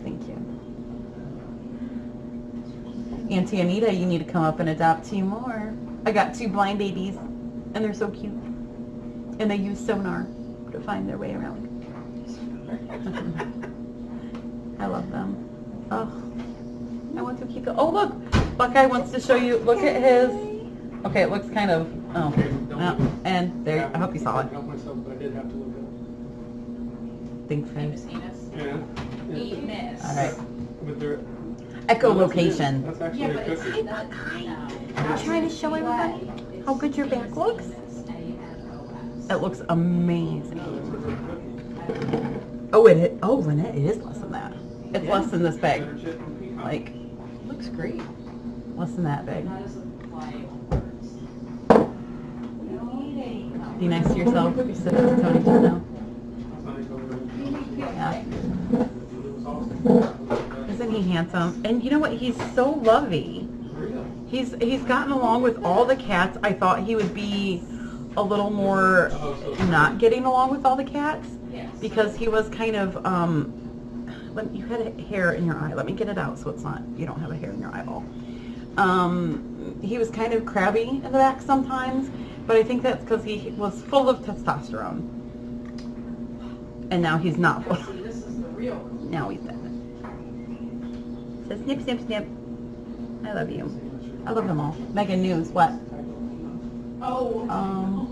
Thank you. Auntie Anita, you need to come up and adopt 2 more. I got 2 blind babies, and they're so cute. And they use sonar to find their way around. I love them. Oh, I want to keep going. Oh, look! Buckeye wants to show you. Look at his. Okay, it looks kind of. Oh, and there. I hope you saw it. Think Famous face. anus. Yeah. Anus. All right. With their Echolocation. That's actually Yeah, a but it's cookie. not. I'm trying to show everybody how good your back looks. It looks amazing. Oh, Lynette, it is less than that. It's less than this big. Like, Looks great. less than that big. Be nice to yourself. You're sitting with Tony too now. Yeah. Isn't he handsome? And you know what? He's so lovey. He's gotten along with all the cats. I thought he would be a little more not getting along with all the cats because he was kind of you had a hair in your eye. Let me get it out so it's not you don't have a hair in your eyeball. He was kind of crabby in the back sometimes, but I think that's because he was full of testosterone. And now he's not full. This is the real. Now he's dead. So snip, snip, snip. I love you. I love them all. Megan News, what? Oh.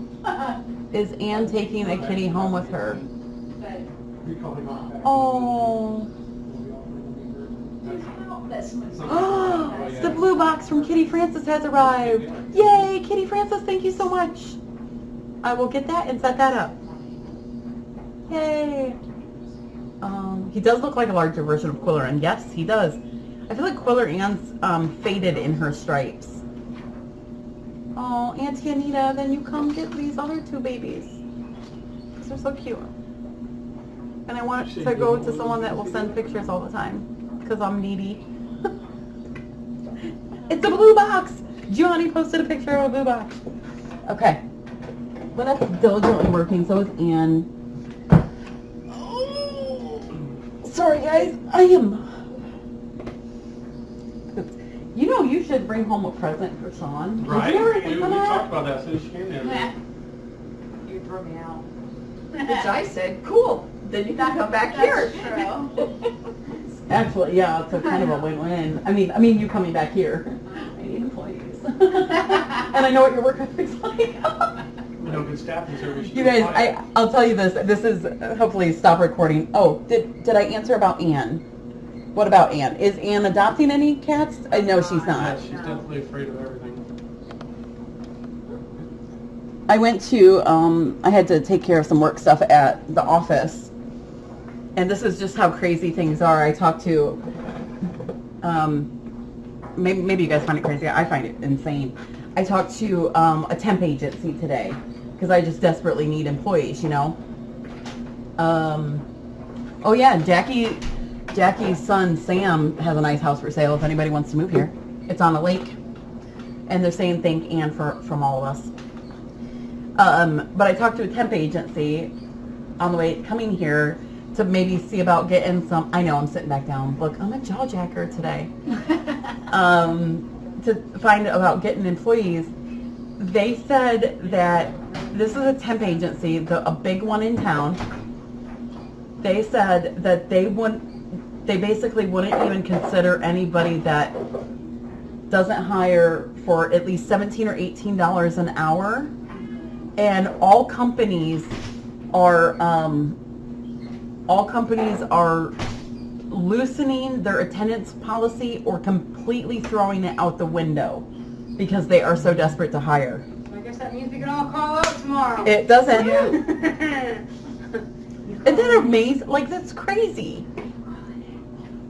Is Anne taking a kitty home with her? But Oh. that's The blue box from Kitty Francis has arrived. Yay, Kitty Francis, thank you so much. I will get that and set that up. Yay. He does look like a larger version of Quiller, and yes, he does. I feel like Quiller Anne's faded in her stripes. Oh, Auntie Anita, then you come get these other 2 babies. Because they're so cute. And I want to go to someone that will send pictures all the time. Because I'm needy. It's a blue box! Johnny posted a picture of a blue box. Okay. Lynette's diligently working, so is Anne. Oh. Sorry guys, I am... You know, you should bring home a present for Sean. Right? Did you ever We think of talked that? about that as soon as she came in. You threw me out. Which I said, cool. Then you can come back here. Actually, yeah, it's a kind of a win-win. I mean, you coming back here. I need employees. And I know what your work ethic's like. You know, good staffing service. You guys, I'll tell you this. This is hopefully stop recording. Oh, did I answer about Anne? What about Anne? Is Anne adopting any cats? No, she's not. Yeah, she's definitely afraid of everything. I went to, I had to take care of some work stuff at the office. And this is just how crazy things are. I talked to, maybe you guys find it crazy. I find it insane. I talked to a temp agency today because I just desperately need employees, you know. Oh yeah, Jackie's son Sam has a nice house for sale if anybody wants to move here. It's on a lake. And they're saying thank Anne from all of us. But I talked to a temp agency on the way coming here to maybe see about getting some, I know I'm sitting back down. Look, I'm a jaw jacker today. To find about getting employees. they said that this is a temp agency, a big one in town. They said that they basically wouldn't even consider anybody that doesn't hire for at least $17 or $18 an hour, and all companies are loosening their attendance policy or completely throwing it out the window because they are so desperate to hire. I guess that means we can all call out tomorrow. It doesn't. Isn't that amazing? Like, that's crazy.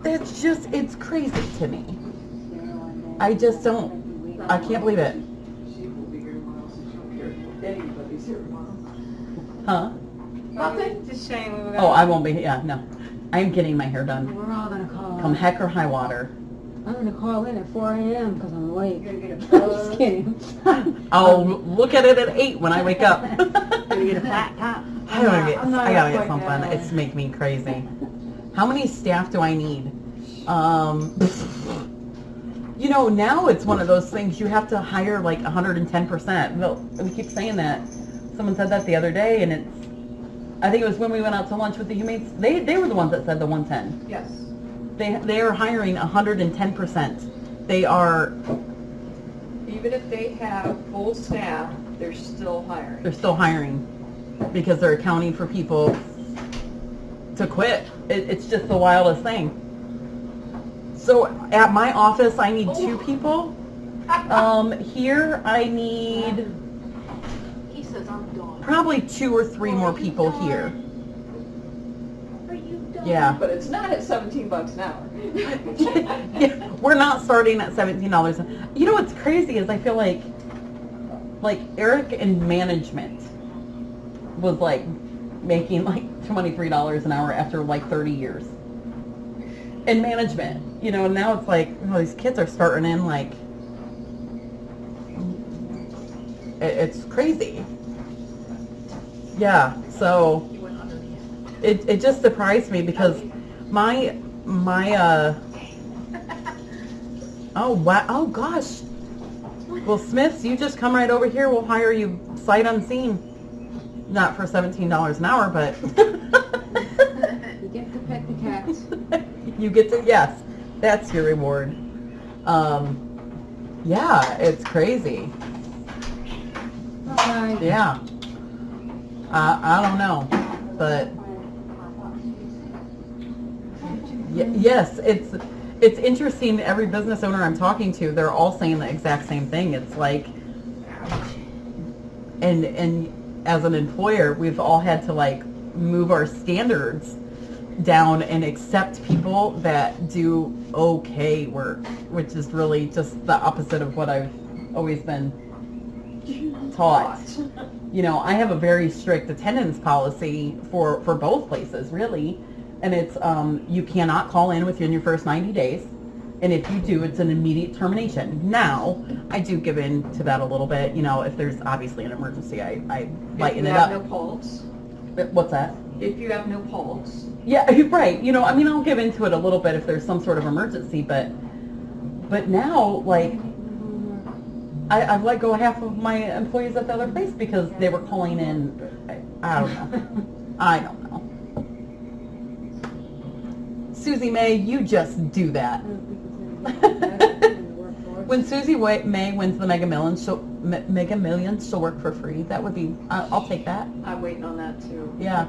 That's just, it's crazy to me. I just don't, I can't believe it. She will be here tomorrow, so she don't care if anybody's here tomorrow. Huh? Nothing. Just saying we were Oh, I won't be, yeah, no. I'm getting my hair done. We're all gonna call. Come heck or high water. I'm gonna call in at 4 a.m. because I'm late. You're gonna get I'm a just kidding. I'll look at it at 8 when I wake up. Gonna get a flat top. I gotta get, I'm not I gotta up get quite something. that It's making me crazy. How many staff do I need? You know, now it's one of those things you have to hire like 110%. Well, we keep saying that. Someone said that the other day, and it's, I think it was when we went out to lunch with the Humanes. They were the ones that said the 110. Yes. They are hiring 110%. They are, Even if they have full staff, they're still hiring. they're still hiring because they're accounting for people to quit. It's just the wildest thing. So at my office, I need 2 people. Here I need He says I'm done. probably 2 or 3 more people here. Are you done? Yeah. But it's not at $17 an hour. Yeah, we're not starting at $17. You know what's crazy is I feel like Eric in management was like making like $23 an hour after like 30 years in management. You know, now it's like, oh, these kids are starting in like, it's crazy. Yeah, so it just surprised me because my oh wow, oh gosh. Well, Smiths, you just come right over here. We'll hire you sight unseen. Not for $17 an hour, but You get to pet the cats. you get to, yes, that's your reward. Yeah, it's crazy. Bye. Yeah. I don't know, but yes, it's interesting. Every business owner I'm talking to, they're all saying the exact same thing. It's like, and as an employer, we've all had to like move our standards down and accept people that do okay work, which is really just the opposite of what I've always been taught. You know, I have a very strict attendance policy for both places, really. And it's, you cannot call in within your first 90 days. And if you do, it's an immediate termination. Now, I do give in to that a little bit. You know, if there's obviously an emergency, I lighten it up. If you have no pulse. What's that? If you have no pulse. Yeah, right. You know, I mean, I'll give into it a little bit if there's some sort of emergency, but now, like, I've let go of half of my employees at the other place because they were calling in. I don't know. I don't know. Susie May, you just do that. When Susie May wins the Mega Millions, she'll work for free. That would be, I'll take that. I'm waiting on that too. Yeah.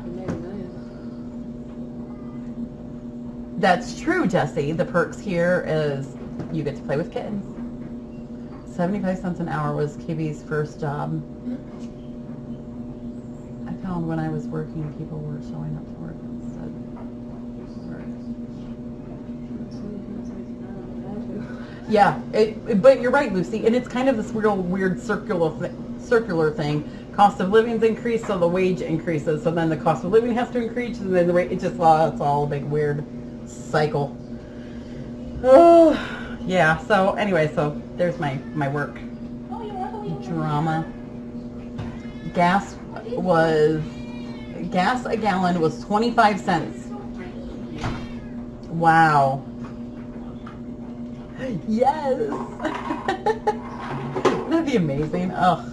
That's true, Jesse. The perks here is you get to play with kittens. 75 cents an hour was KB's first job. I found when I was working, people were showing up to work instead. Yeah, but you're right, Lucy, and it's kind of this real weird circular thing. Cost of living's increased, so the wage increases, so then the cost of living has to increase, and then the rate, it's all a big weird cycle. Oh, yeah, so anyway, so there's my work drama. Gas a gallon was 25 cents. Wow. Yes. Now, be amazing? Ugh.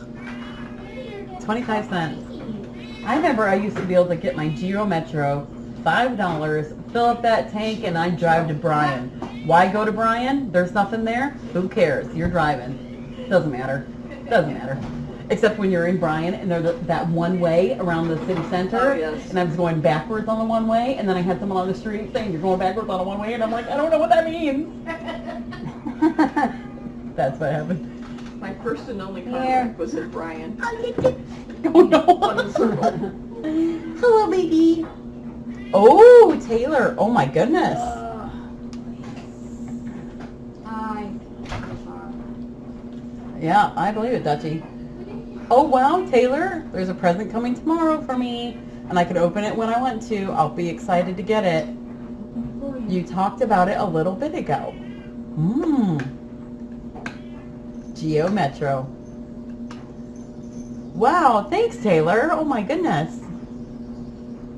25 cents. I remember I used to be able to get my Giro Metro, $5, fill up that tank, and I'd drive to Bryan. Why go to Bryan? There's nothing there? Who cares? You're driving. Doesn't matter. Doesn't matter. Except when you're in Bryan and there's that one way around the city center, Oh, yes. and I was going backwards on the one way, and then I had someone on the street saying, you're going backwards on the one way, and I'm like, I don't know what that means. That's what happened. My first and only contact was at Bryan. Oh no. On the circle. Hello, baby. Oh, Taylor. Oh my goodness. Hi. Yeah, I believe it, Dutchie. Oh wow, Taylor. There's a present coming tomorrow for me, and I can open it when I want to. I'll be excited to get it. You talked about it a little bit ago. Geo Metro. Wow, thanks, Taylor. Oh my goodness.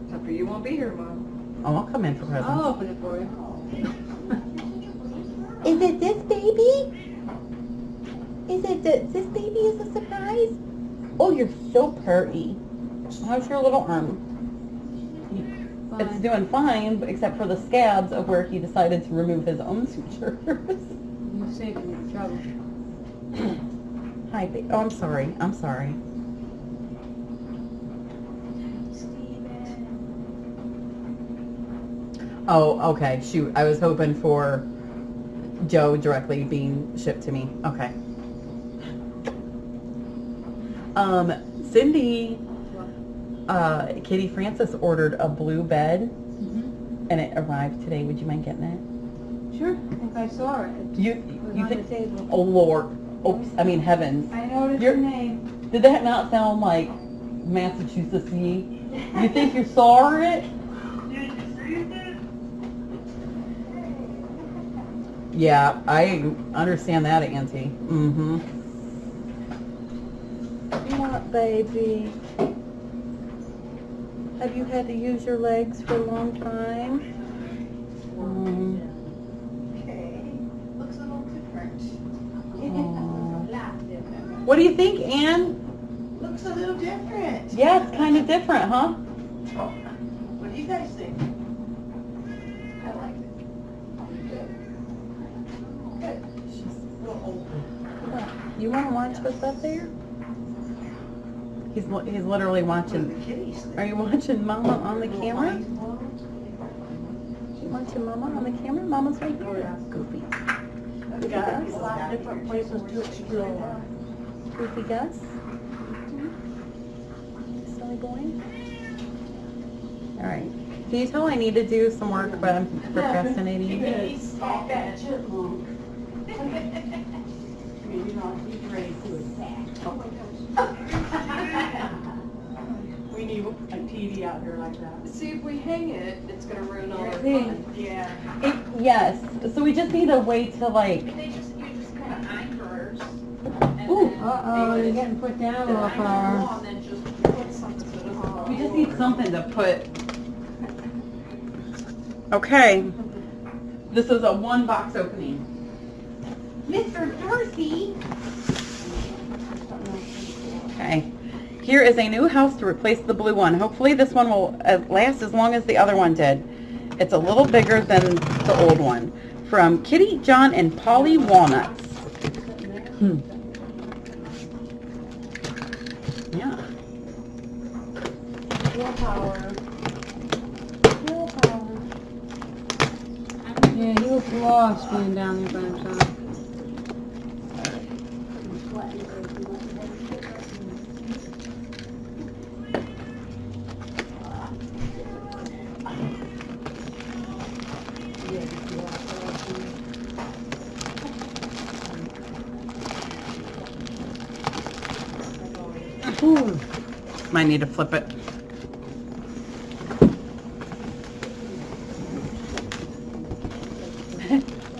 Except for you won't be here, Mom. Oh, I'll come in for presents. I'll open it for you. Is it this baby? Is it this baby is a surprise? Oh, you're so pretty. How's your little arm? It's Fine. doing fine, but except for the scabs of where he decided to remove his own sutures. You saved me trouble. Hi, baby. Oh, I'm sorry. I'm sorry. Oh, okay. Shoot. I was hoping for Joe directly being shipped to me. Okay. Cindy, Kitty Francis ordered a blue bed, and it arrived today. Would you mind getting it? Sure. I think I saw it. You It was on think? the table. Oh Lord! Oops! I mean heavens! I noticed You're- your name. Did that not sound like Massachusetts-y? You think you saw it? Yeah, I understand that, Auntie. Mm-hmm. What, baby? Have you had to use your legs for a long time? Okay. Looks a little different. What do you think, Anne? Looks a little different. Yeah, it's kind of different, huh? What do you guys think? I like it. Good. Good. She's a little older. You want to watch what's up there? He's literally watching. The kitties. Are you watching Mama on the camera? You watching Mama on the camera? Mama's right here. Goofy. We got a lot of different places to explore. Goofy Gus. Silly boy. All right. Can you tell I need to do some work, but I'm procrastinating? He's off that chipmunk. He's ready to attack. We need a TV out here like that. See, if we hang it, it's gonna ruin all our See. fun. Yeah. Yes. So we just need a way to like. You just kind of anchors. Ooh. Uh-oh, you're getting put down a little far. And then just put something to the We just need something to put. Okay. This is a one box opening. Mr. Darcy. Okay. Here is a new house to replace the blue one. Hopefully this one will last as long as the other one did. It's a little bigger than the old one. From Kitty, John, and Polly Walnuts. Yeah. Willpower. Yeah, he was lost being down there by himself. Ooh. Might need to flip it.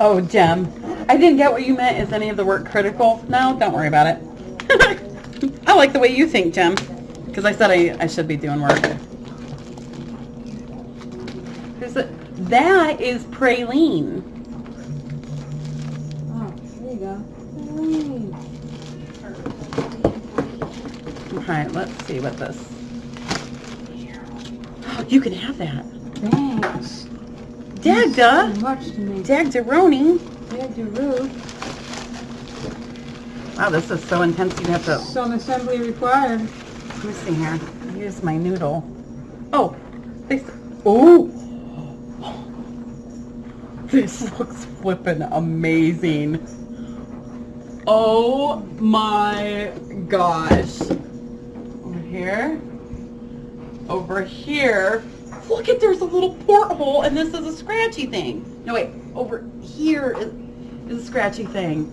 Oh, Jem. I didn't get what you meant. Is any of the work critical? No, don't worry about it. I like the way you think, Jem. Because I said I should be doing work. That is praline. Oh, there you go. Okay, let's see what this. You can have that. Thanks. Dagda. So much to me. Dagdaroni. Dagdaroo. Wow, this is so intense. You have to. Some assembly required. Let me see here. Here's my noodle. Oh, this. Oh. This looks flippin' amazing. Oh my gosh. Over here. Over here. Look at, there's a little porthole and this is a scratchy thing. No wait, over here is a scratchy thing.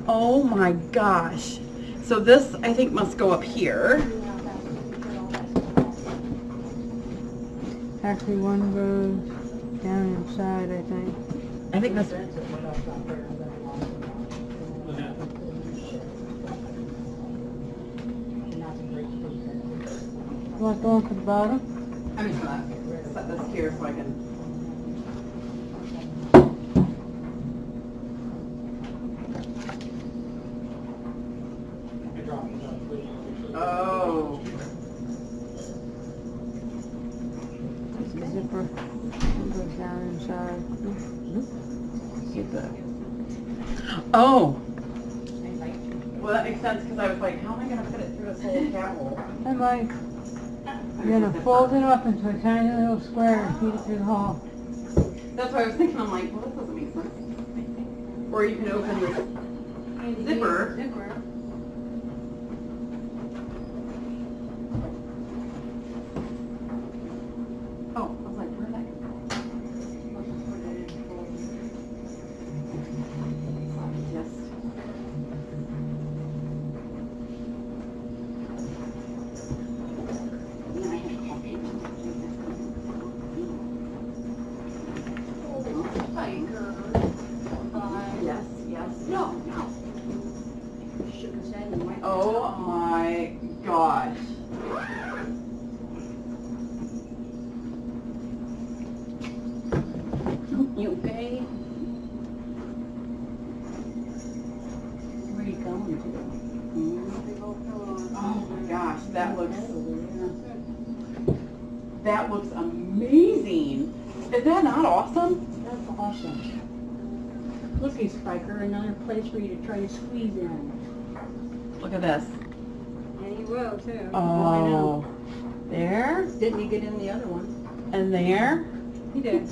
Oh my gosh. So this, I think, must go up here. Actually, one goes down inside, I think. I think this. You want the one for the bottom? I mean, set this here so I can. Oh. It's the zipper. One goes down inside. Get the. Oh. Well, that makes sense because I was like, how am I going to fit it through this little cat hole? And like, you're gonna fold it up into a tiny little square and feed it through the hole. That's what I was thinking. I'm like, well, this doesn't make sense. Or you can open this zipper. Oh, I was like, where'd that go? Yes. Yeah, I had coffee. Yes, yes. No, no. Oh my gosh. You okay? Where are you going to? Oh my gosh, that looks amazing. Is that not awesome? That's awesome. Looky, Spiker, another place for you to try to squeeze in. Look at this. And you will too. Oh, there Didn't you get in the other one? and there. He did.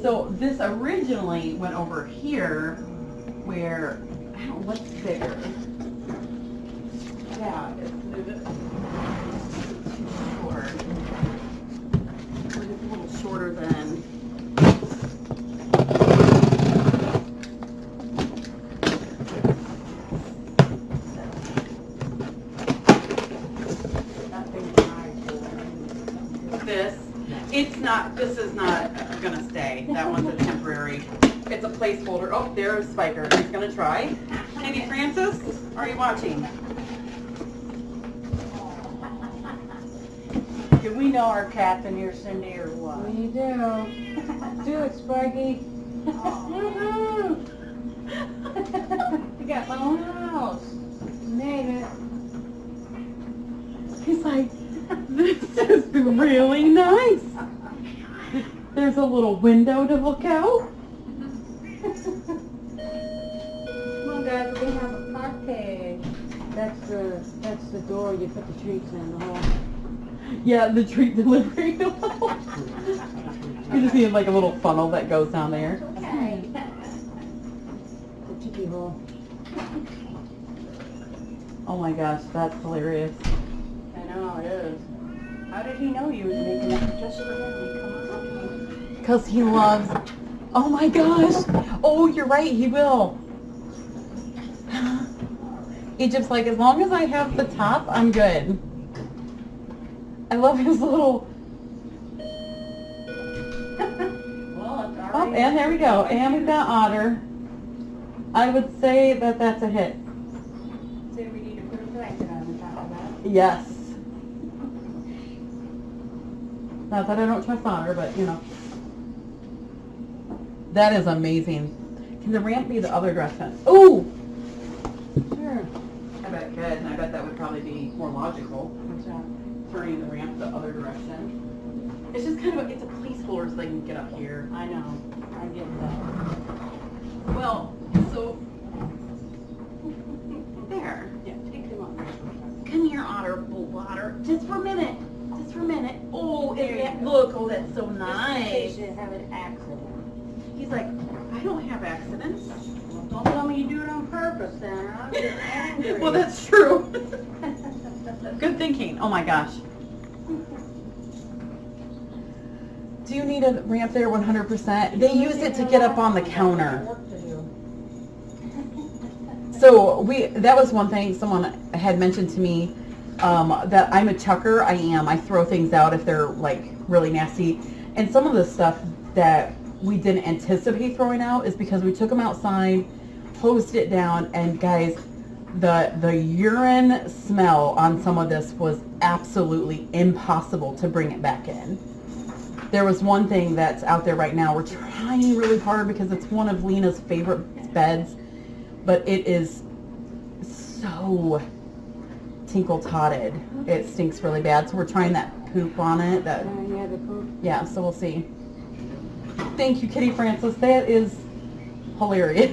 So this originally went over here where, I don't know, what's bigger? Yeah, it's a little shorter than. This is not gonna stay. That one's a temporary. It's a placeholder. Oh, there's Spiker. He's gonna try. Maybe Francis, are you watching? Do we know our cat's in here, Cindy, or what? We do. Do it, Sparky. Woohoo! I got my own house. Made it. He's like, this is really nice. There's a little window to look out. Come on, guys, we have a cocktail. That's the door you put the treats in the hole. Yeah, the treat delivery. You just need like a little funnel that goes down there. Okay. The chicky hole. Oh my gosh, that's hilarious. I know, it is. How did he know you was making it just for him? Because he loves. Oh my gosh. Oh, you're right, he will. Egypt's like, as long as I have the top, I'm good. I love his little. Well, it's Oh, already. and there we go. And we've got Otter. I would say that that's a hit. So we need to put a blanket on the top of that. Yes. Not that I don't trust Otter, but you know. That is amazing. Can the ramp be the other direction? Ooh! Sure. I I bet it could, and I bet that would probably be more logical, What's that? turning the ramp the other direction. It's just kind of, it's a placeholder so they can get up here. I know, I get that. Well, so, there. Yeah, take them on. Come here, Otter, just for a minute. Just for a minute. Oh, isn't that, look, oh, that's so Just in nice. case you have an accident. He's like, I don't have accidents. Well, don't tell me you do it on purpose then, I'll get angry. Well, that's true. Good thinking. Oh my gosh. Do you need a ramp there 100%? They use it to get up on the counter. Work to do. So that was one thing someone had mentioned to me, that I'm a chucker. I am. I throw things out if they're like really nasty. And some of the stuff that we didn't anticipate throwing out is because we took them outside, hosed it down, and guys, the urine smell on some of this was absolutely impossible to bring it back in. There was one thing that's out there right now. We're trying really hard because it's one of Lena's favorite beds, but it is so tinkle-totted. It stinks really bad. So we're trying that poop on it. That Yeah, the poop. yeah. So we'll see. Thank you, Kitty Francis. That is hilarious.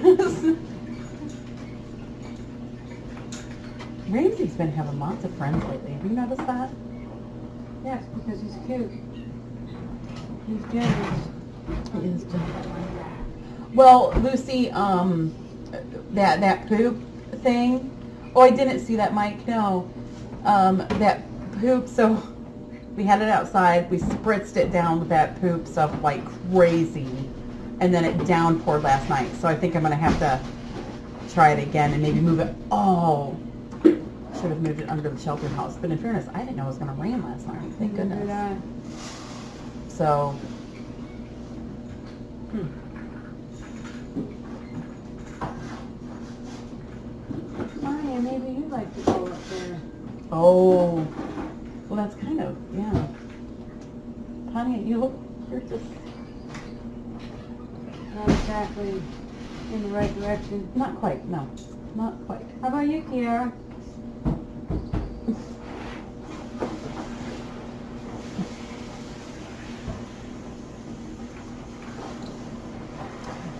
Ramsey's been having lots of friends lately. Have you noticed that? Yes, because he's cute. He's generous. He is just. Well, Lucy, that poop thing. Oh, I didn't see that, Mike. No, that poop. So we had it outside. We spritzed it down with that poop stuff like crazy, and then it downpoured last night. So I think I'm gonna have to try it again and maybe move it. Oh, should have moved it under the shelter house. But in fairness, I didn't know it was gonna rain last night. Thank Neither did goodness. I. So. Maya, maybe you'd like to go up there. Oh, well, that's kind of, yeah. Honey, you're just Not exactly in the right direction. not quite, no, not quite. How about you, Kiara?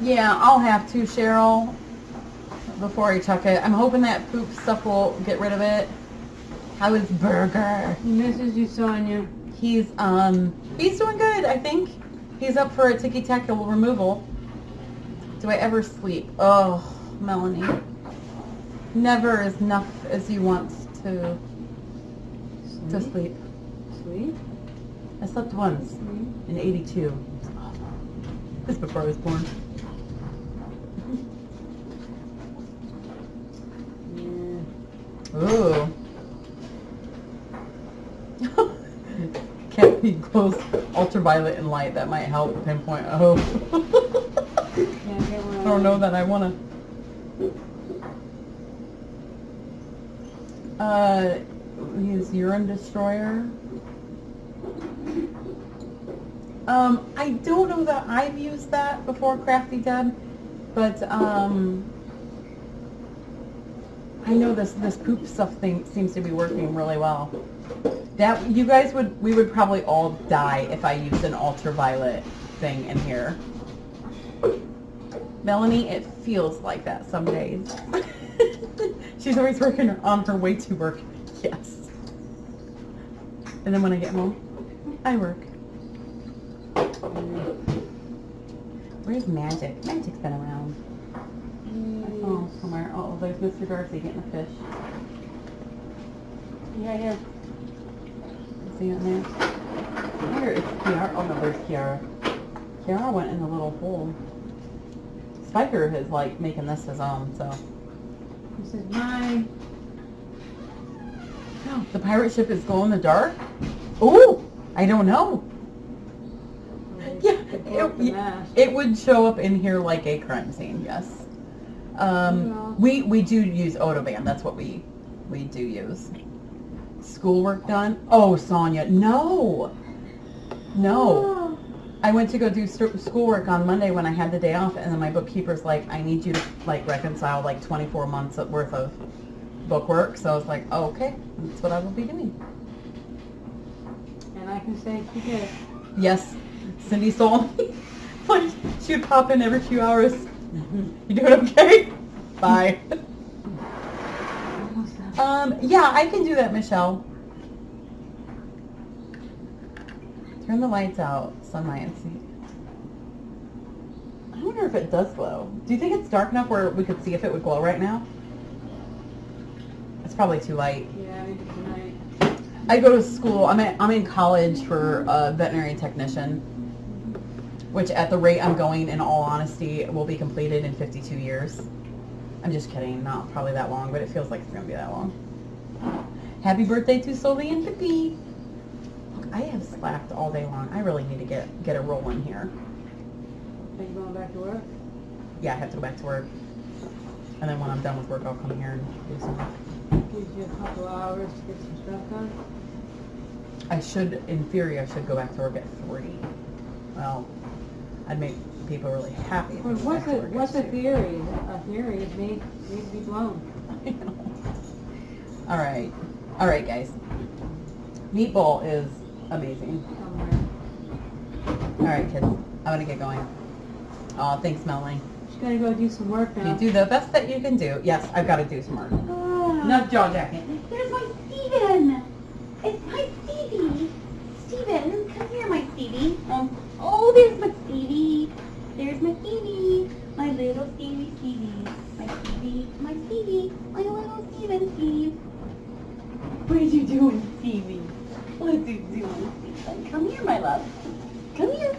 Yeah, I'll have to, Cheryl, before I chuck it. I'm hoping that poop stuff will get rid of it. How is Burger? He misses you, Sonia. He's doing good, I think. He's up for a ticky-tackle removal. Do I ever sleep? Oh, Melanie. Never as enough as you want to sleep. Sleep? I slept once Sleep? in 82. Just before I was born. Yeah. Ooh. Can't be close. Ultraviolet and light. That might help pinpoint. Oh. Yeah, get one. I don't know that I want to. His urine destroyer. I don't know that I've used that before, Crafty Deb, but I know this poop stuff thing seems to be working really well. That we would probably all die if I used an ultraviolet thing in here. Melanie, it feels like that some days. She's always working on her way to work. Yes. And then when I get home, I work. Where's Magic? Magic's been around. Oh, somewhere. Oh, there's Mr. Darcy getting a fish. Yeah. Is he in there? Where is Kiara? Oh no, there's Kiara. Kiara went in the little hole. Spiker is like making this his own, so. This is mine. No, the pirate ship is glow in the dark? Ooh! I don't know. Yeah, it would show up in here like a crime scene, yes. We do use Odoban. That's what we do use. Schoolwork done? Oh, Sonia, no. I went to go do schoolwork on Monday when I had the day off, and then my bookkeeper's like, I need you to like reconcile like 24 months worth of bookwork. So I was like, oh, okay, that's what I will be doing. And I can say she did. Yes, Cindy saw me. Like, she would pop in every few hours. You doing okay? Bye. Yeah, I can do that, Michelle. Turn the lights out, sunlight, and see. I wonder if it does glow. Do you think it's dark enough where we could see if it would glow right now? It's probably too light. Yeah, maybe tonight. I go to school. I'm in college for a veterinary technician, which at the rate I'm going, in all honesty, will be completed in 52 years. I'm just kidding. Not probably that long, but it feels like it's going to be that long. Happy birthday to Soli and Pippi. Look, I have slacked all day long. I really need to get a roll in here. Are you going back to work? Yeah, I have to go back to work. And then when I'm done with work, I'll come here and do some work. Gives you a couple hours to get some stuff done. I should, in theory, I should go back to work at 3. Well, I'd make people really happy. if I Well, went back to work at what's a 2. theory? A theory is made to be blown. I know. All right. All right, guys. Meatball is amazing. Somewhere. All right, kids. I'm going to get going. Oh, thanks, Melanie. She's gonna go do some work You now. do the best that you can do. Yes, I've got to do some work. Enough jaw jacking. There's my Steven! It's my Stevie! Steven, come here, my Stevie. Oh, there's my Stevie. There's my Stevie. My little Stevie, Stevie. My Stevie, my Stevie. My little Steven, Steve. What are you doing, Stevie? What are you doing, Steven? Come here, my love. Come here.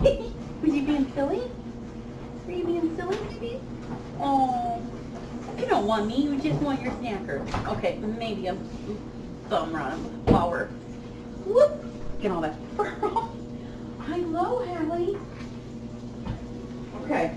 Okay. Was you being silly? Were you being silly, baby? Oh. You don't want me, you just want your snacker. Okay, maybe a thumb run while we're whoop, get all that fur off. Hello, Hallie. Okay.